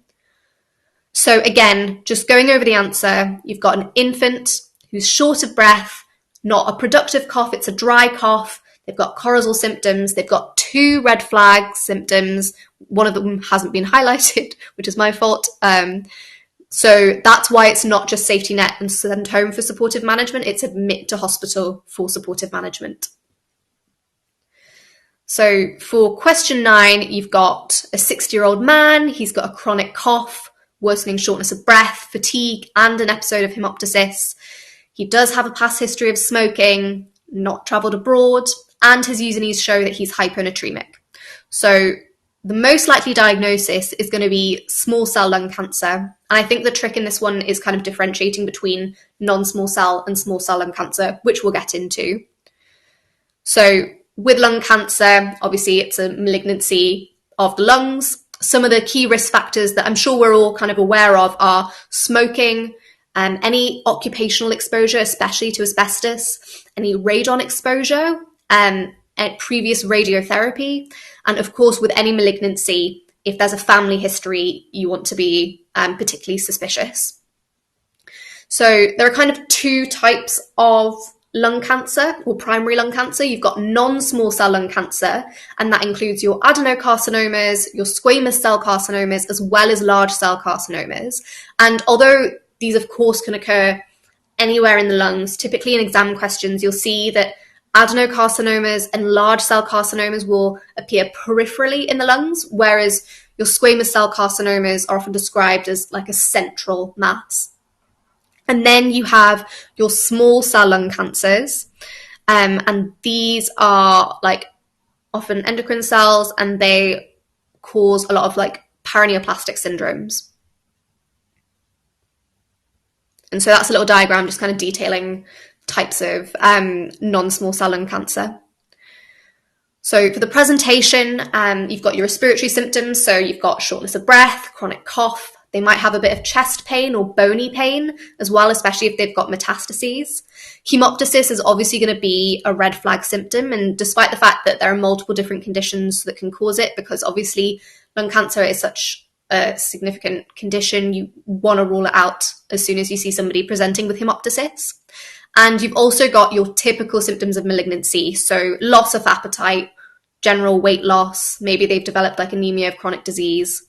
So again, just going over the answer, you've got an infant who's short of breath, not a productive cough, it's a dry cough. They've got corazal symptoms. They've got 2 red flag symptoms. One of them hasn't been highlighted, which is my fault. So that's why it's not just safety net and send home for supportive management. It's admit to hospital for supportive management. So for question 9, you've got a 60-year-old man. He's got a chronic cough, worsening shortness of breath, fatigue, and an episode of hemoptysis. He does have a past history of smoking, not travelled abroad, and his userness show that he's hyponatremic. So the most likely diagnosis is going to be small cell lung cancer. And I think the trick in this one is kind of differentiating between non-small cell and small cell lung cancer, which we'll get into. So with lung cancer, obviously it's a malignancy of the lungs. Some of the key risk factors that I'm sure we're all kind of aware of are smoking, any occupational exposure, especially to asbestos, any radon exposure, previous radiotherapy, and of course with any malignancy, if there's a family history, you want to be particularly suspicious. So there are kind of two types of lung cancer, or primary lung cancer. You've got non-small cell lung cancer, and that includes your adenocarcinomas, your squamous cell carcinomas, as well as large cell carcinomas. And although these, of course, can occur anywhere in the lungs, typically in exam questions, you'll see that adenocarcinomas and large cell carcinomas will appear peripherally in the lungs, whereas your squamous cell carcinomas are often described as like a central mass. And then you have your small cell lung cancers, and these are like often endocrine cells, and they cause a lot of like paraneoplastic syndromes. And so that's a little diagram just kind of detailing types of non-small cell lung cancer. So for the presentation, you've got your respiratory symptoms. So you've got shortness of breath, chronic cough. They might have a bit of chest pain or bony pain as well, especially if they've got metastases. Hemoptysis is obviously going to be a red flag symptom. And despite the fact that there are multiple different conditions that can cause it, because obviously lung cancer is such a significant condition, you want to rule it out as soon as you see somebody presenting with hemoptysis. And you've also got your typical symptoms of malignancy. So loss of appetite, general weight loss, maybe they've developed like anemia of chronic disease.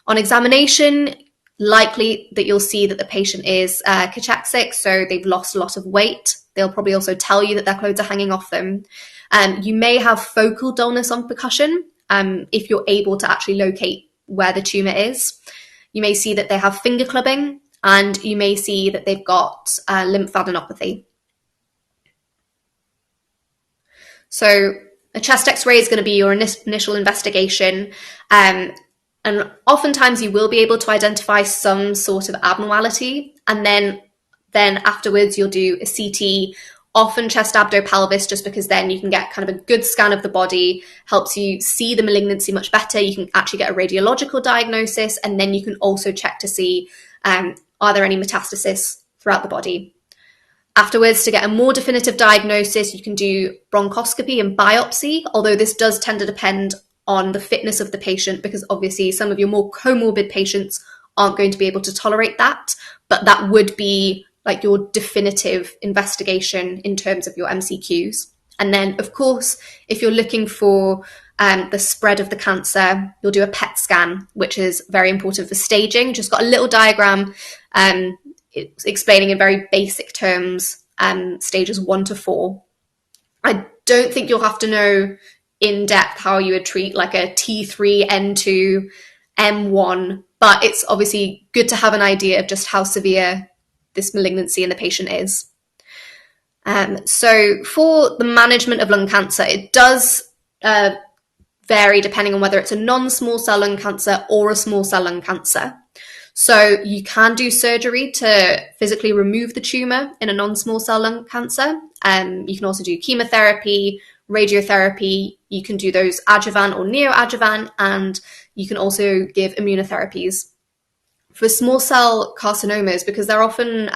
On examination, likely that you'll see that the patient is cachexic, so they've lost a lot of weight. They'll probably also tell you that their clothes are hanging off them. You may have focal dullness on percussion if you're able to actually locate where the tumour is. You may see that they have finger clubbing, and you may see that they've got lymphadenopathy. So a chest x-ray is going to be your initial investigation. And oftentimes you will be able to identify some sort of abnormality. And then afterwards you'll do a CT, often chest abdo-pelvis, just because then you can get kind of a good scan of the body, helps you see the malignancy much better. You can actually get a radiological diagnosis, and then you can also check to see are there any metastasis throughout the body. Afterwards, to get a more definitive diagnosis, you can do bronchoscopy and biopsy, although this does tend to depend on the fitness of the patient, because obviously some of your more comorbid patients aren't going to be able to tolerate that, but that would be like your definitive investigation in terms of your MCQs. And then, of course, if you're looking for the spread of the cancer, you'll do a PET scan, which is very important for staging. Just got a little diagram explaining in very basic terms stages 1 to 4. I don't think you'll have to know in depth how you would treat like a T3, N2, M1, but it's obviously good to have an idea of just how severe this malignancy in the patient is. So for the management of lung cancer, it does vary depending on whether it's a non-small cell lung cancer or a small cell lung cancer. So you can do surgery to physically remove the tumour in a non-small cell lung cancer. You can also do chemotherapy, radiotherapy. You can do those adjuvant or neoadjuvant, and you can also give immunotherapies. For small cell carcinomas, because they're often,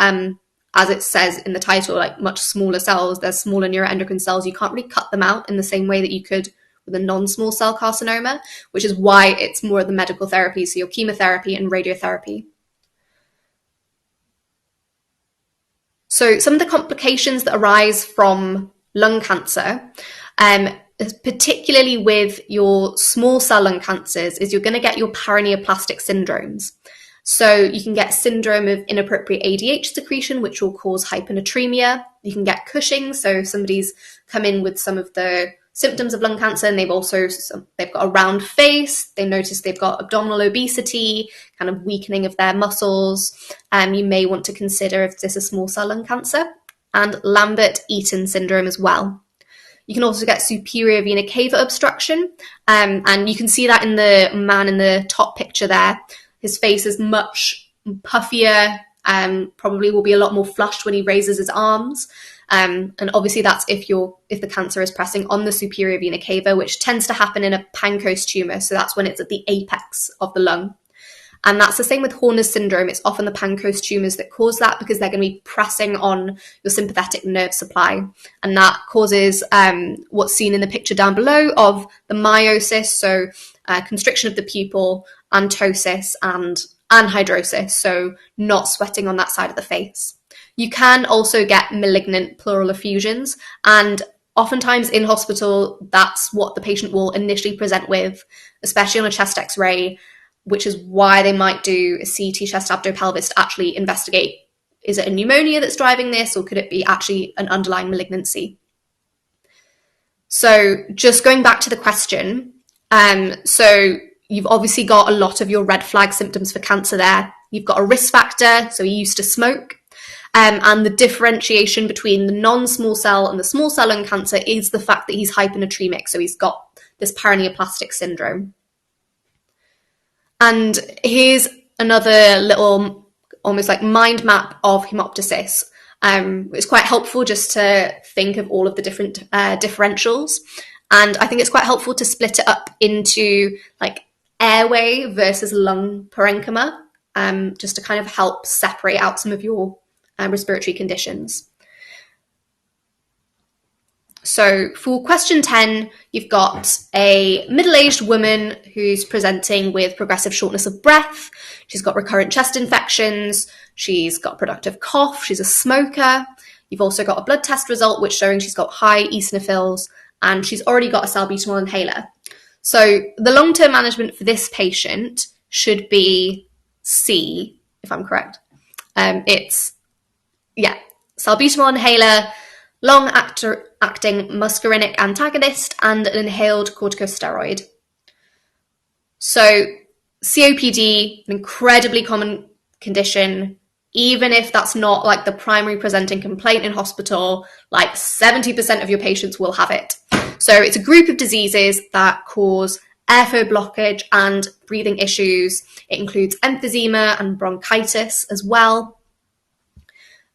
as it says in the title, like much smaller cells, they're smaller neuroendocrine cells, you can't really cut them out in the same way that you could with a non-small cell carcinoma, which is why it's more of the medical therapy, so your chemotherapy and radiotherapy. So some of the complications that arise from lung cancer, particularly with your small cell lung cancers, is you're going to get your paraneoplastic syndromes. So you can get syndrome of inappropriate ADH secretion, which will cause hyponatremia. You can get Cushing, so if somebody's come in with some of the symptoms of lung cancer and they've got a round face, they notice they've got abdominal obesity, kind of weakening of their muscles, you may want to consider if this is small cell lung cancer, and Lambert-Eaton syndrome as well. You can also get superior vena cava obstruction, and you can see that in the man in the top picture there. His face is much puffier, probably will be a lot more flushed when he raises his arms. And obviously that's if the cancer is pressing on the superior vena cava, which tends to happen in a Pancoast tumor. So that's when it's at the apex of the lung. And that's the same with Horner's syndrome. It's often the Pancoast tumors that cause that because they're going to be pressing on your sympathetic nerve supply. And that causes what's seen in the picture down below of the meiosis, so constriction of the pupil, antosis, and anhidrosis, so not sweating on that side of the face. You can also get malignant pleural effusions, and oftentimes in hospital, that's what the patient will initially present with, especially on a chest x-ray, which is why they might do a CT chest abdo-pelvis to actually investigate, is it a pneumonia that's driving this, or could it be actually an underlying malignancy? So just going back to the question, so you've obviously got a lot of your red flag symptoms for cancer there. You've got a risk factor, so he used to smoke. And the differentiation between the non-small cell and the small cell lung cancer is the fact that he's hyponatremic, so he's got this paraneoplastic syndrome. And here's another little, almost like mind map of hemoptysis. It's quite helpful just to think of all of the different differentials. And I think it's quite helpful to split it up into like airway versus lung parenchyma, just to kind of help separate out some of your respiratory conditions. So for question 10, you've got a middle-aged woman who's presenting with progressive shortness of breath. She's got recurrent chest infections. She's got productive cough. She's a smoker. You've also got a blood test result which showing she's got high eosinophils, and she's already got a salbutamol inhaler. So the long-term management for this patient should be C, if I'm correct. It's salbutamol inhaler, long-acting muscarinic antagonist, and an inhaled corticosteroid. So COPD, an incredibly common condition. Even if that's not like the primary presenting complaint in hospital, like 70% of your patients will have it. So it's a group of diseases that cause airflow blockage and breathing issues. It includes emphysema and bronchitis as well.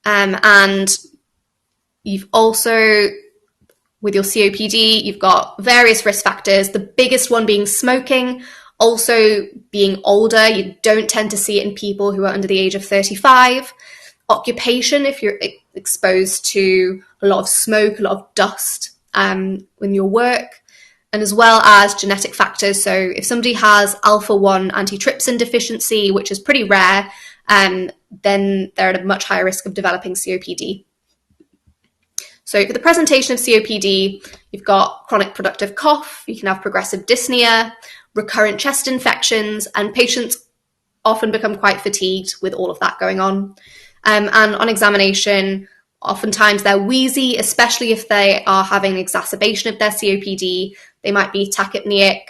And you've also, with your COPD, you've got various risk factors, the biggest one being smoking, also being older. You don't tend to see it in people who are under the age of 35. Occupation, if you're exposed to a lot of smoke, a lot of dust in your work, and as well as genetic factors. So if somebody has alpha-1 antitrypsin deficiency, which is pretty rare, then they're at a much higher risk of developing COPD. So for the presentation of COPD, you've got chronic productive cough, you can have progressive dyspnea, recurrent chest infections, and patients often become quite fatigued with all of that going on. And on examination, oftentimes they're wheezy, especially if they are having an exacerbation of their COPD. They might be tachypneic.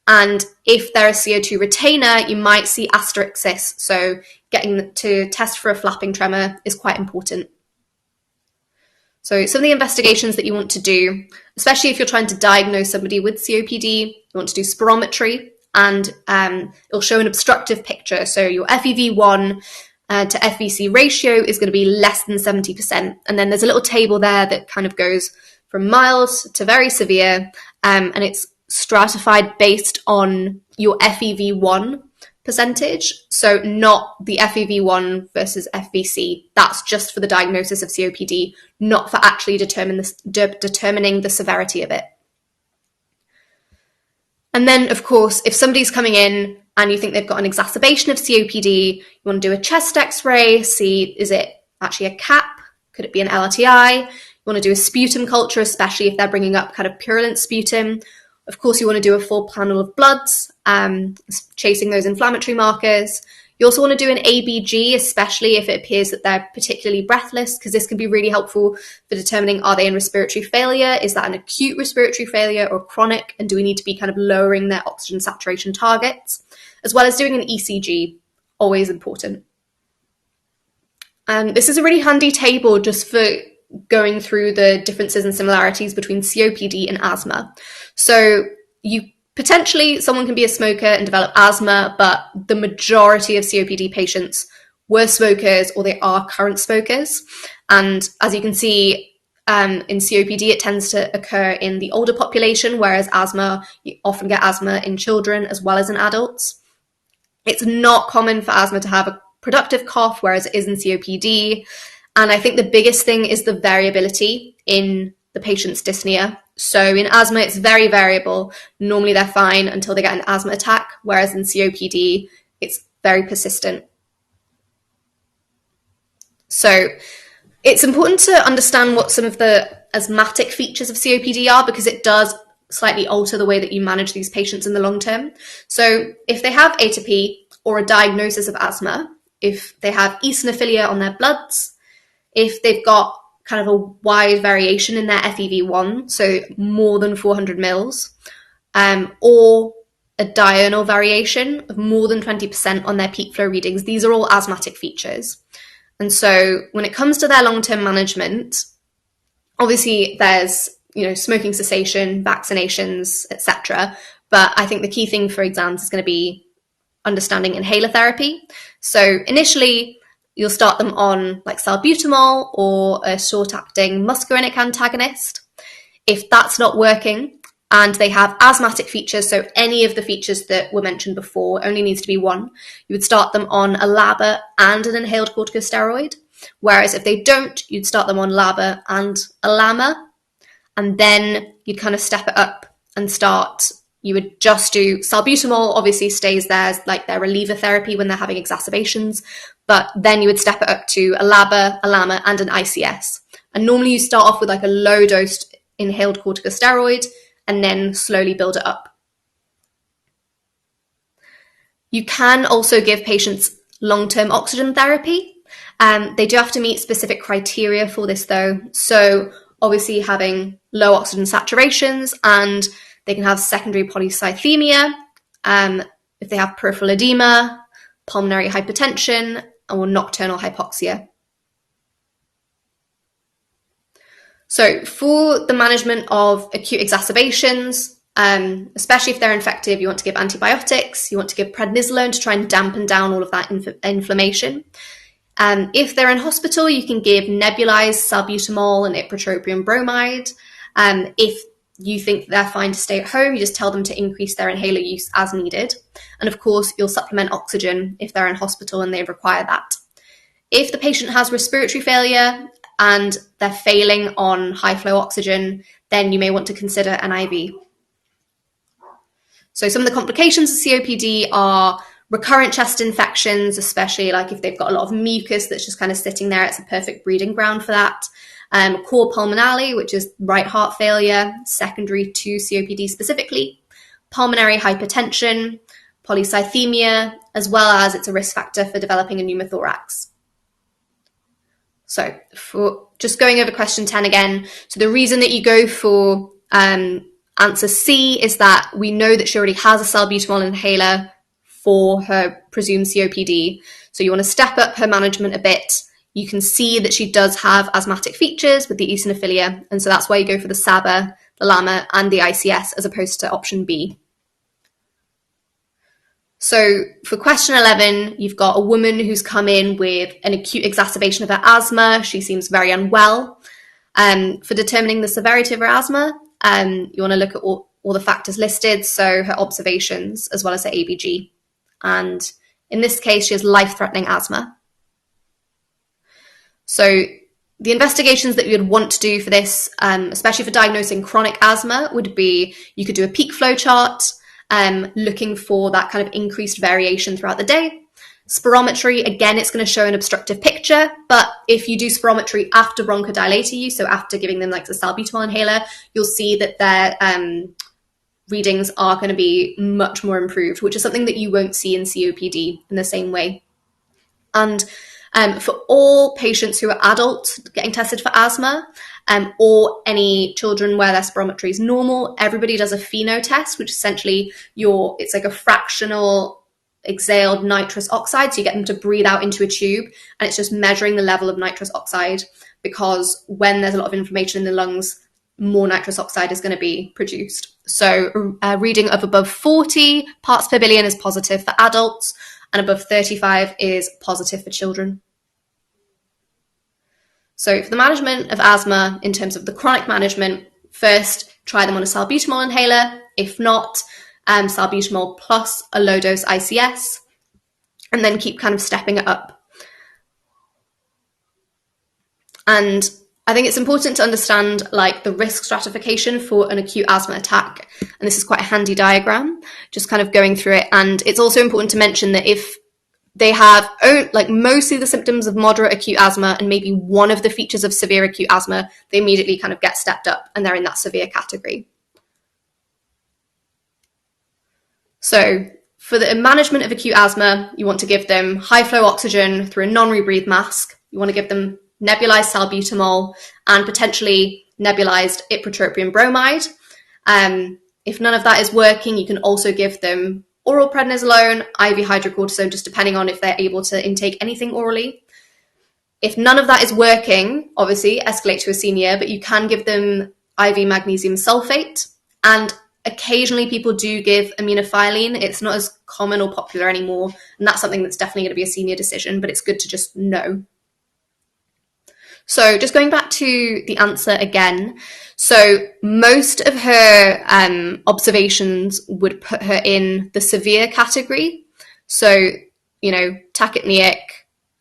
And if they're a CO2 retainer, you might see asterixis. So getting to test for a flapping tremor is quite important. So some of the investigations that you want to do, especially if you're trying to diagnose somebody with COPD, you want to do spirometry, and it'll show an obstructive picture. So your FEV1 to FVC ratio is going to be less than 70%. And then there's a little table there that kind of goes from mild to very severe, and it's stratified based on your FEV1 percentage. So not the FEV1 versus FVC. That's just for the diagnosis of COPD, not for actually determining the severity of it. And then, of course, if somebody's coming in and you think they've got an exacerbation of COPD, you want to do a chest x-ray, see, is it actually a CAP? Could it be an LRTI? You want to do a sputum culture, especially if they're bringing up kind of purulent sputum. Of course, you want to do a full panel of bloods, chasing those inflammatory markers. You also want to do an ABG, especially if it appears that they're particularly breathless, because this can be really helpful for determining, are they in respiratory failure? Is that an acute respiratory failure or chronic? And do we need to be kind of lowering their oxygen saturation targets? As well as doing an ECG, always important. And this is a really handy table just for going through the differences and similarities between COPD and asthma. So someone can be a smoker and develop asthma, but the majority of COPD patients were smokers or they are current smokers. And as you can see, in COPD, it tends to occur in the older population, whereas asthma, you often get asthma in children as well as in adults. It's not common for asthma to have a productive cough, whereas it is in COPD. And I think the biggest thing is the variability in the patient's dyspnea. So in asthma, it's very variable. Normally they're fine until they get an asthma attack, whereas in COPD, it's very persistent. So it's important to understand what some of the asthmatic features of COPD are, because it does slightly alter the way that you manage these patients in the long term. So if they have atopy or a diagnosis of asthma, if they have eosinophilia on their bloods, if they've got kind of a wide variation in their FEV1, so more than 400 mils, or a diurnal variation of more than 20% on their peak flow readings, these are all asthmatic features. And so when it comes to their long-term management, obviously there's, smoking cessation, vaccinations, etc. But I think the key thing for exams is going to be understanding inhaler therapy. So initially, you'll start them on like salbutamol or a short-acting muscarinic antagonist. If that's not working and they have asthmatic features, so any of the features that were mentioned before, only needs to be one, you would start them on a LABA and an inhaled corticosteroid. Whereas if they don't, you'd start them on LABA and a LAMA, and then you'd kind of step it up and you would just do salbutamol, obviously stays there as like their reliever therapy when they're having exacerbations, but then you would step it up to a LABA, a LAMA, and an ICS. And normally you start off with like a low dose inhaled corticosteroid and then slowly build it up. You can also give patients long-term oxygen therapy. They do have to meet specific criteria for this though. So obviously having low oxygen saturations, and they can have secondary polycythemia, if they have peripheral edema, pulmonary hypertension, or nocturnal hypoxia. So for the management of acute exacerbations, especially if they're infective, you want to give antibiotics, you want to give prednisolone to try and dampen down all of that inflammation. If they're in hospital, you can give nebulized salbutamol and ipratropium bromide. If you think they're fine to stay at home, you just tell them to increase their inhaler use as needed. And of course, you'll supplement oxygen if they're in hospital and they require that. If the patient has respiratory failure and they're failing on high flow oxygen, then you may want to consider an IV. So some of the complications of COPD are recurrent chest infections, especially like if they've got a lot of mucus that's just kind of sitting there, it's a perfect breeding ground for that. Cor pulmonale, which is right heart failure, secondary to COPD specifically, pulmonary hypertension, polycythemia, as well as it's a risk factor for developing a pneumothorax. So for just going over question 10 again, so the reason that you go for answer C is that we know that she already has a salbutamol inhaler for her presumed COPD. So you want to step up her management a bit. You can see that she does have asthmatic features with the eosinophilia, and so that's why you go for the SABA, the LAMA, and the ICS as opposed to option B. So for question 11, you've got a woman who's come in with an acute exacerbation of her asthma. She seems very unwell. For determining the severity of her asthma, you want to look at all the factors listed, so her observations as well as her ABG. And in this case, she has life-threatening asthma. So the investigations that you would want to do for this, especially for diagnosing chronic asthma, would be you could do a peak flow chart, looking for that kind of increased variation throughout the day. Spirometry, again, it's going to show an obstructive picture, but if you do spirometry after bronchodilator use, so after giving them like the salbutamol inhaler, you'll see that their readings are going to be much more improved, which is something that you won't see in COPD in the same way. And for all patients who are adults getting tested for asthma, or any children where their spirometry is normal, everybody does a FeNO test, which essentially it's like a fractional exhaled nitrous oxide. So you get them to breathe out into a tube, and it's just measuring the level of nitrous oxide, because when there's a lot of inflammation in the lungs, more nitrous oxide is going to be produced. So a reading of above 40 parts per billion is positive for adults, and above 35 is positive for children. So for the management of asthma, in terms of the chronic management, first try them on a salbutamol inhaler. If not, salbutamol plus a low dose ICS, and then keep kind of stepping it up. And I think it's important to understand like the risk stratification for an acute asthma attack. And this is quite a handy diagram, just kind of going through it. And it's also important to mention that if they have like mostly the symptoms of moderate acute asthma and maybe one of the features of severe acute asthma, they immediately kind of get stepped up and they're in that severe category. So for the management of acute asthma, you want to give them high flow oxygen through a non-rebreathe mask. You want to give them nebulized salbutamol and potentially nebulized ipratropium bromide. If none of that is working, you can also give them oral prednisolone, IV hydrocortisone, just depending on if they're able to intake anything orally. If none of that is working, obviously escalate to a senior, but you can give them IV magnesium sulfate. And occasionally people do give aminophylline. It's not as common or popular anymore. And that's something that's definitely going to be a senior decision, but it's good to just know. So just going back to the answer again. So most of her observations would put her in the severe category. So, tachypneic,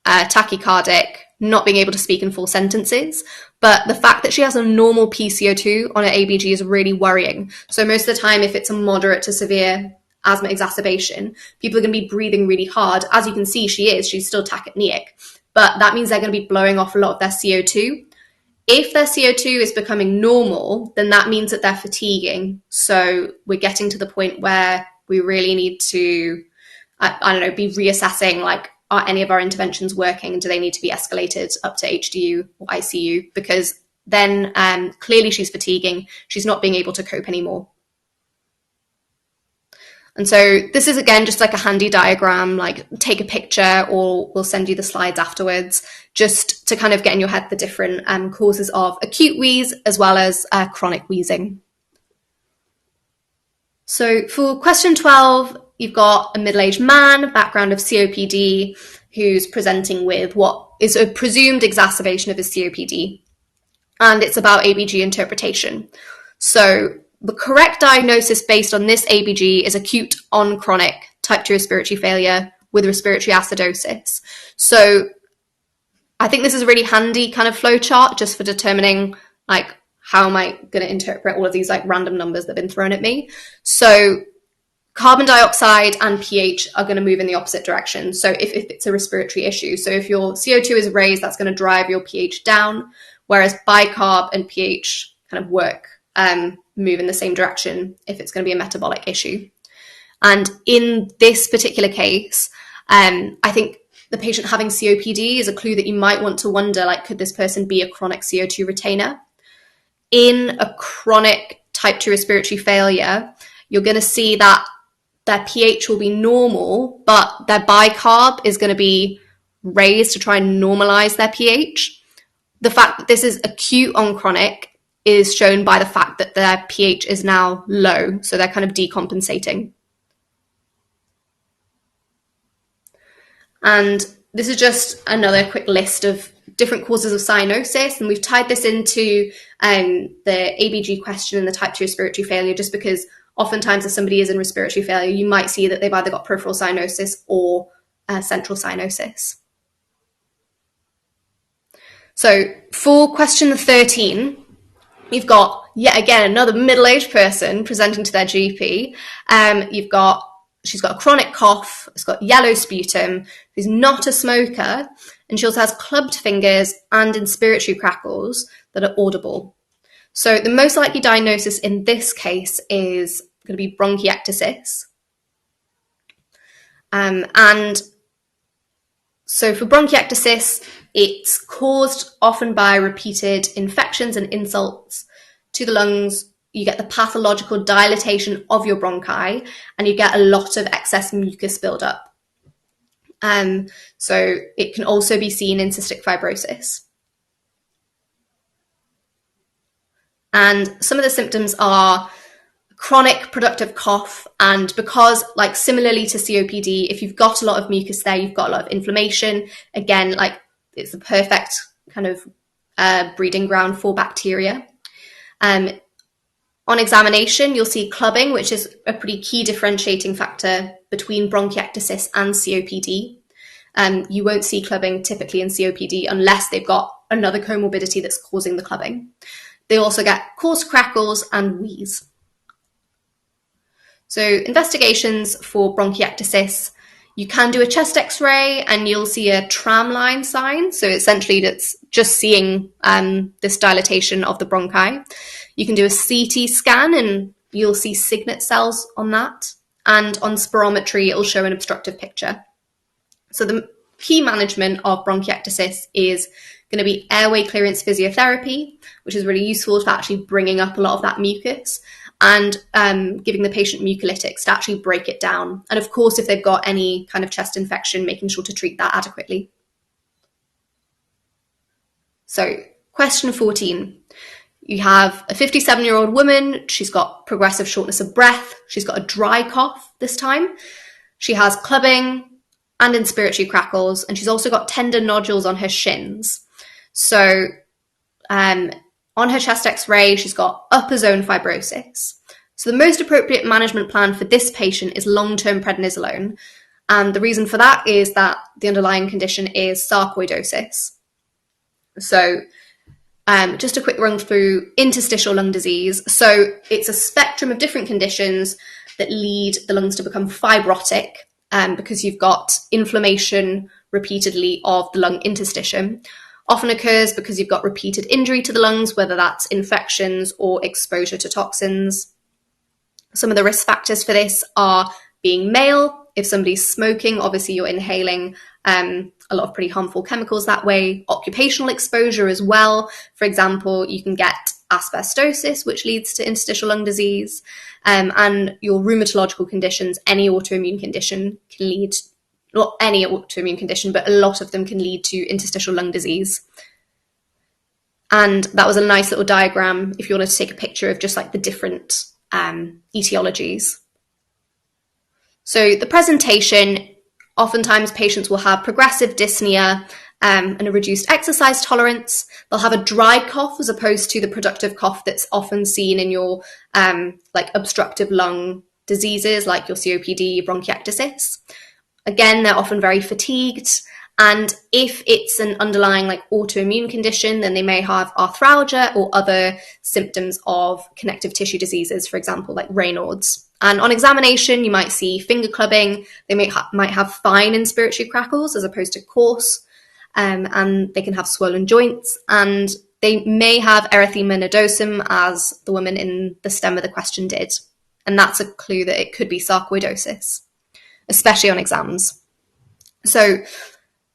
tachycardic, not being able to speak in full sentences. But the fact that she has a normal PCO2 on her ABG is really worrying. So most of the time, if it's a moderate to severe asthma exacerbation, people are going to be breathing really hard. As you can see, she's still tachypneic. But that means they're going to be blowing off a lot of their CO2. If their CO2 is becoming normal, then that means that they're fatiguing. So we're getting to the point where we really need to, be reassessing, like, are any of our interventions working? Do they need to be escalated up to HDU or ICU? Because then clearly she's fatiguing. She's not being able to cope anymore. And so this is, again, just like a handy diagram, like take a picture or we'll send you the slides afterwards, just to kind of get in your head the different causes of acute wheeze as well as chronic wheezing. So for question 12, you've got a middle-aged man, background of COPD, who's presenting with what is a presumed exacerbation of his COPD. And it's about ABG interpretation. So the correct diagnosis based on this ABG is acute on chronic type 2 respiratory failure with respiratory acidosis. So I think this is a really handy kind of flow chart just for determining, like, how am I going to interpret all of these like random numbers that have been thrown at me. So carbon dioxide and pH are going to move in the opposite direction. So if it's a respiratory issue, so if your CO2 is raised, that's going to drive your pH down, whereas bicarb and pH kind of move in the same direction if it's going to be a metabolic issue. And in this particular case, I think the patient having COPD is a clue that you might want to wonder, like, could this person be a chronic CO2 retainer? In a chronic type 2 respiratory failure, you're going to see that their pH will be normal, but their bicarb is going to be raised to try and normalize their pH. The fact that this is acute on chronic is shown by the fact that their pH is now low, so they're kind of decompensating. And this is just another quick list of different causes of cyanosis, and we've tied this into the ABG question in the type 2 respiratory failure, just because oftentimes if somebody is in respiratory failure, you might see that they've either got peripheral cyanosis or central cyanosis. So for question 13, you've got, yet again, another middle-aged person presenting to their GP. She's got a chronic cough, it's got yellow sputum, she's not a smoker, and she also has clubbed fingers and inspiratory crackles that are audible. So the most likely diagnosis in this case is going to be bronchiectasis. And so for bronchiectasis, it's caused often by repeated infections and insults to the lungs. You get the pathological dilatation of your bronchi, and you get a lot of excess mucus buildup. So it can also be seen in cystic fibrosis. And some of the symptoms are chronic productive cough, and because, like, similarly to COPD, if you've got a lot of mucus there, you've got a lot of inflammation. Again, like, it's the perfect kind of breeding ground for bacteria. On examination, you'll see clubbing, which is a pretty key differentiating factor between bronchiectasis and COPD. You won't see clubbing typically in COPD unless they've got another comorbidity that's causing the clubbing. They also get coarse crackles and wheeze. So investigations for bronchiectasis, You can do a chest x-ray and you'll see a tramline sign. So essentially that's just seeing this dilatation of the bronchi. You can do a CT scan and you'll see signet cells on that. And on spirometry, it'll show an obstructive picture. So the key management of bronchiectasis is going to be airway clearance physiotherapy, which is really useful for actually bringing up a lot of that mucus, and giving the patient mucolytics to actually break it down. And of course, if they've got any kind of chest infection, making sure to treat that adequately. So question 14. You have a 57-year-old woman. She's got progressive shortness of breath. She's got a dry cough this time. She has clubbing and inspiratory crackles, and she's also got tender nodules on her shins. So on her chest x-ray, she's got upper zone fibrosis. So the most appropriate management plan for this patient is long-term prednisolone. And the reason for that is that the underlying condition is sarcoidosis. So just a quick run through interstitial lung disease. So it's a spectrum of different conditions that lead the lungs to become fibrotic because you've got inflammation repeatedly of the lung interstitium. Often occurs because you've got repeated injury to the lungs, whether that's infections or exposure to toxins. Some of the risk factors for this are being male. If somebody's smoking, obviously you're inhaling a lot of pretty harmful chemicals that way. Occupational exposure as well. For example, you can get asbestosis, which leads to interstitial lung disease. And your rheumatological conditions, any autoimmune condition can lead, not any autoimmune condition, but a lot of them can lead to interstitial lung disease. And that was a nice little diagram if you wanted to take a picture of just like the different etiologies. So the presentation, oftentimes patients will have progressive dyspnea and a reduced exercise tolerance. They'll have a dry cough as opposed to the productive cough that's often seen in your like obstructive lung diseases like your COPD, bronchiectasis. Again, they're often very fatigued. And if it's an underlying like autoimmune condition, then they may have arthralgia or other symptoms of connective tissue diseases, for example, like Raynaud's. And on examination, you might see finger clubbing. They might have fine inspiratory crackles as opposed to coarse, and they can have swollen joints. And they may have erythema nodosum, as the woman in the stem of the question did. And that's a clue that it could be sarcoidosis, especially on exams. So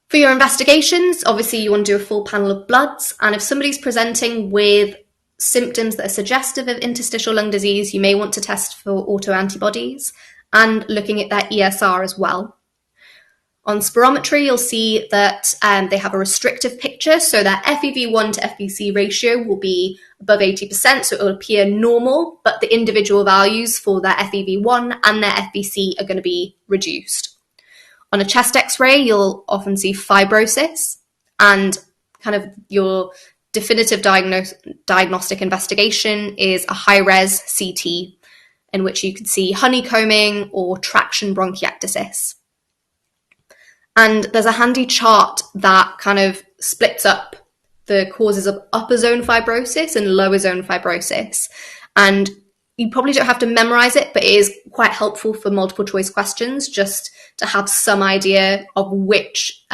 for your investigations, obviously you want to do a full panel of bloods. And if somebody's presenting with symptoms that are suggestive of interstitial lung disease, you may want to test for autoantibodies and looking at their ESR as well. On spirometry, you'll see that they have a restrictive picture, so their FEV1 to FVC ratio will be above 80%, so it will appear normal, but the individual values for their FEV1 and their FVC are going to be reduced. On a chest x-ray, you'll often see fibrosis, and kind of your definitive diagnostic investigation is a high-res CT, in which you could see honeycombing or traction bronchiectasis. And there's a handy chart that kind of splits up the causes of upper zone fibrosis and lower zone fibrosis. And you probably don't have to memorize it, but it is quite helpful for multiple choice questions just to have some idea of which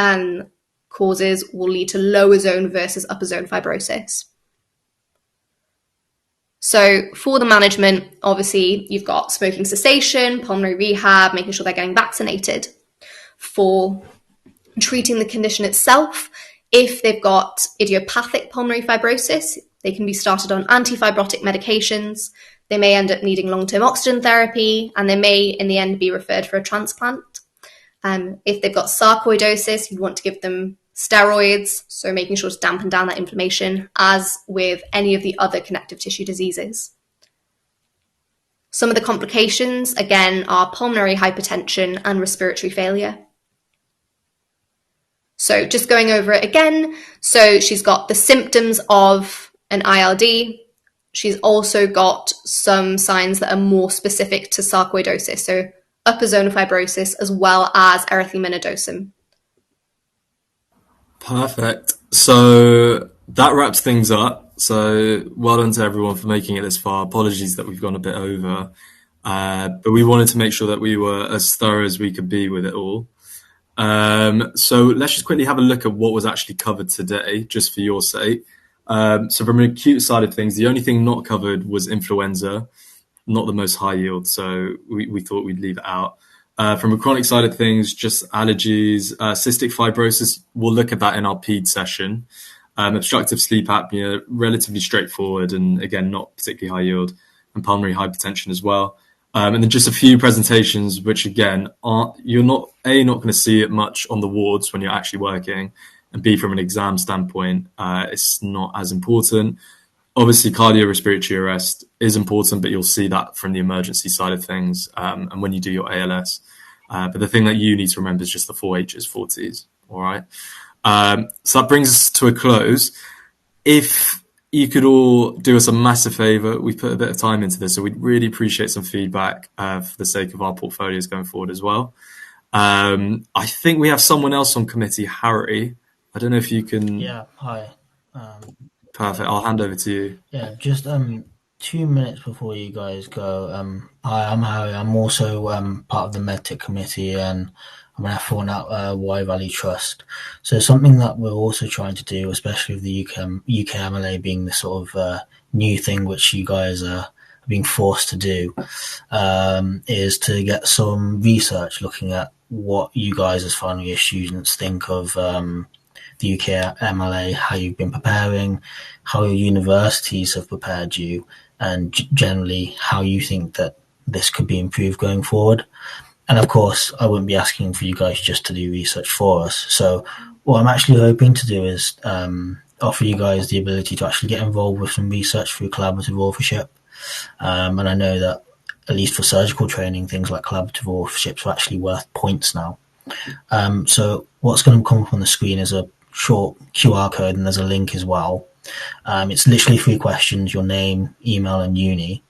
causes will lead to lower zone versus upper zone fibrosis. So for the management, obviously you've got smoking cessation, pulmonary rehab, making sure they're getting vaccinated. For treating the condition itself, if they've got idiopathic pulmonary fibrosis, they can be started on antifibrotic medications. They may end up needing long-term oxygen therapy, and they may in the end be referred for a transplant. If they've got sarcoidosis, you want to give them steroids, so making sure to dampen down that inflammation, as with any of the other connective tissue diseases. Some of the complications, again, are pulmonary hypertension and respiratory failure. So just going over it again, so she's got the symptoms of an ILD. She's also got some signs that are more specific to sarcoidosis, so upper zone fibrosis as well as erythema nodosum. Perfect. So that wraps things up. So well done to everyone for making it this far. Apologies that we've gone a bit over, but we wanted to make sure that we were as thorough as we could be with it all. So let's just quickly have a look at what was actually covered today, just for your sake. So from an acute side of things, the only thing not covered was influenza, not the most high yield, so we thought we'd leave it out. From a chronic side of things, just allergies, cystic fibrosis, we'll look at that in our PED session. Obstructive sleep apnea, relatively straightforward, and again, not particularly high yield, and pulmonary hypertension as well. And then just a few presentations, which again, you're not going to see it much on the wards when you're actually working, and B, from an exam standpoint, it's not as important. Obviously, cardiorespiratory arrest is important, but you'll see that from the emergency side of things, and when you do your ALS. But the thing that you need to remember is just the 4Hs, 4Ts. All right. So that brings us to a close. If you could all do us a massive favor, we put a bit of time into this, so we'd really appreciate some feedback for the sake of our portfolios going forward as well. I think we have someone else on committee, Harry. I don't know if you can. Yeah, hi. Perfect. I'll hand over to you. Yeah, just 2 minutes before you guys go. Hi, I'm Harry. I'm also part of the MedTech committee, and I'm an F1 at Y Valley Trust. So something that we're also trying to do, especially with the UK MLA being the sort of new thing which you guys are being forced to do, is to get some research looking at what you guys as final year students think of the UK MLA, how you've been preparing, how your universities have prepared you, and generally how you think that this could be improved going forward. And of course, I wouldn't be asking for you guys just to do research for us. So what I'm actually hoping to do is offer you guys the ability to actually get involved with some research through collaborative authorship. And I know that at least for surgical training, things like collaborative authorships are actually worth points now. So what's going to come up on the screen is a short QR code, and there's a link as well. It's literally 3 questions: your name, email, and uni.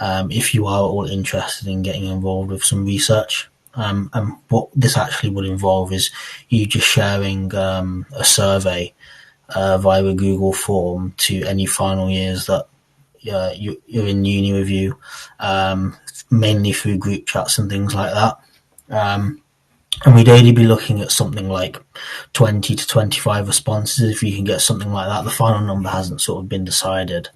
If you are all interested in getting involved with some research. And what this actually would involve is you just sharing a survey via a Google form to any final years that you're in uni with you, mainly through group chats and things like that. And we'd only be looking at something like 20 to 25 responses. If you can get something like that, the final number hasn't sort of been decided.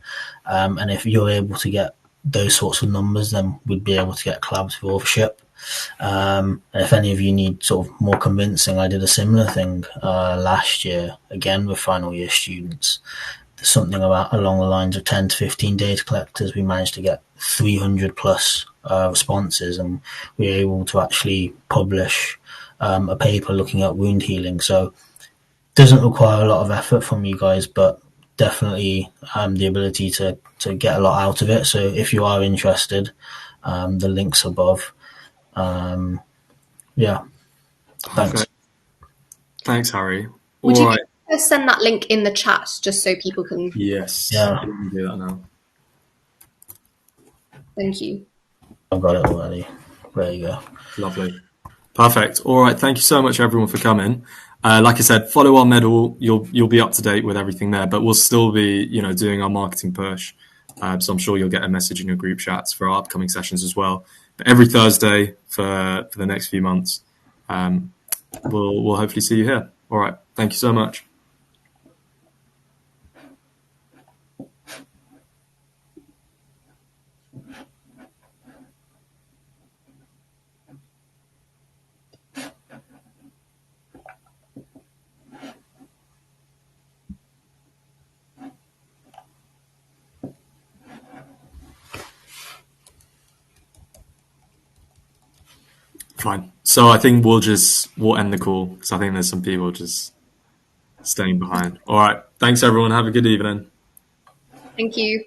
And if you're able to get those sorts of numbers, then we'd be able to get collaborative authorship. And if any of you need sort of more convincing, I did a similar thing last year, again with final year students. There's something about along the lines of 10 to 15 data collectors. We managed to get 300 plus responses, and we were able to actually publish a paper looking at wound healing. So it doesn't require a lot of effort from you guys, but definitely the ability to get a lot out of it. So if you are interested, the link's above. Yeah. Thanks. Okay. Thanks, Harry. Would All you right. send that link in the chat just so people can? Yes. Yeah. We can do that now. Thank you. I've got it already. There you go. Lovely. Perfect. All right. Thank you so much, everyone, for coming. Like I said, follow our medal. You'll be up to date with everything there, but we'll still be, doing our marketing push. So I'm sure you'll get a message in your group chats for our upcoming sessions as well. But every Thursday for the next few months, we'll hopefully see you here. All right. Thank you so much. Fine. So I think we'll end the call because I think there's some people just staying behind. All right. Thanks, everyone. Have a good evening. Thank you.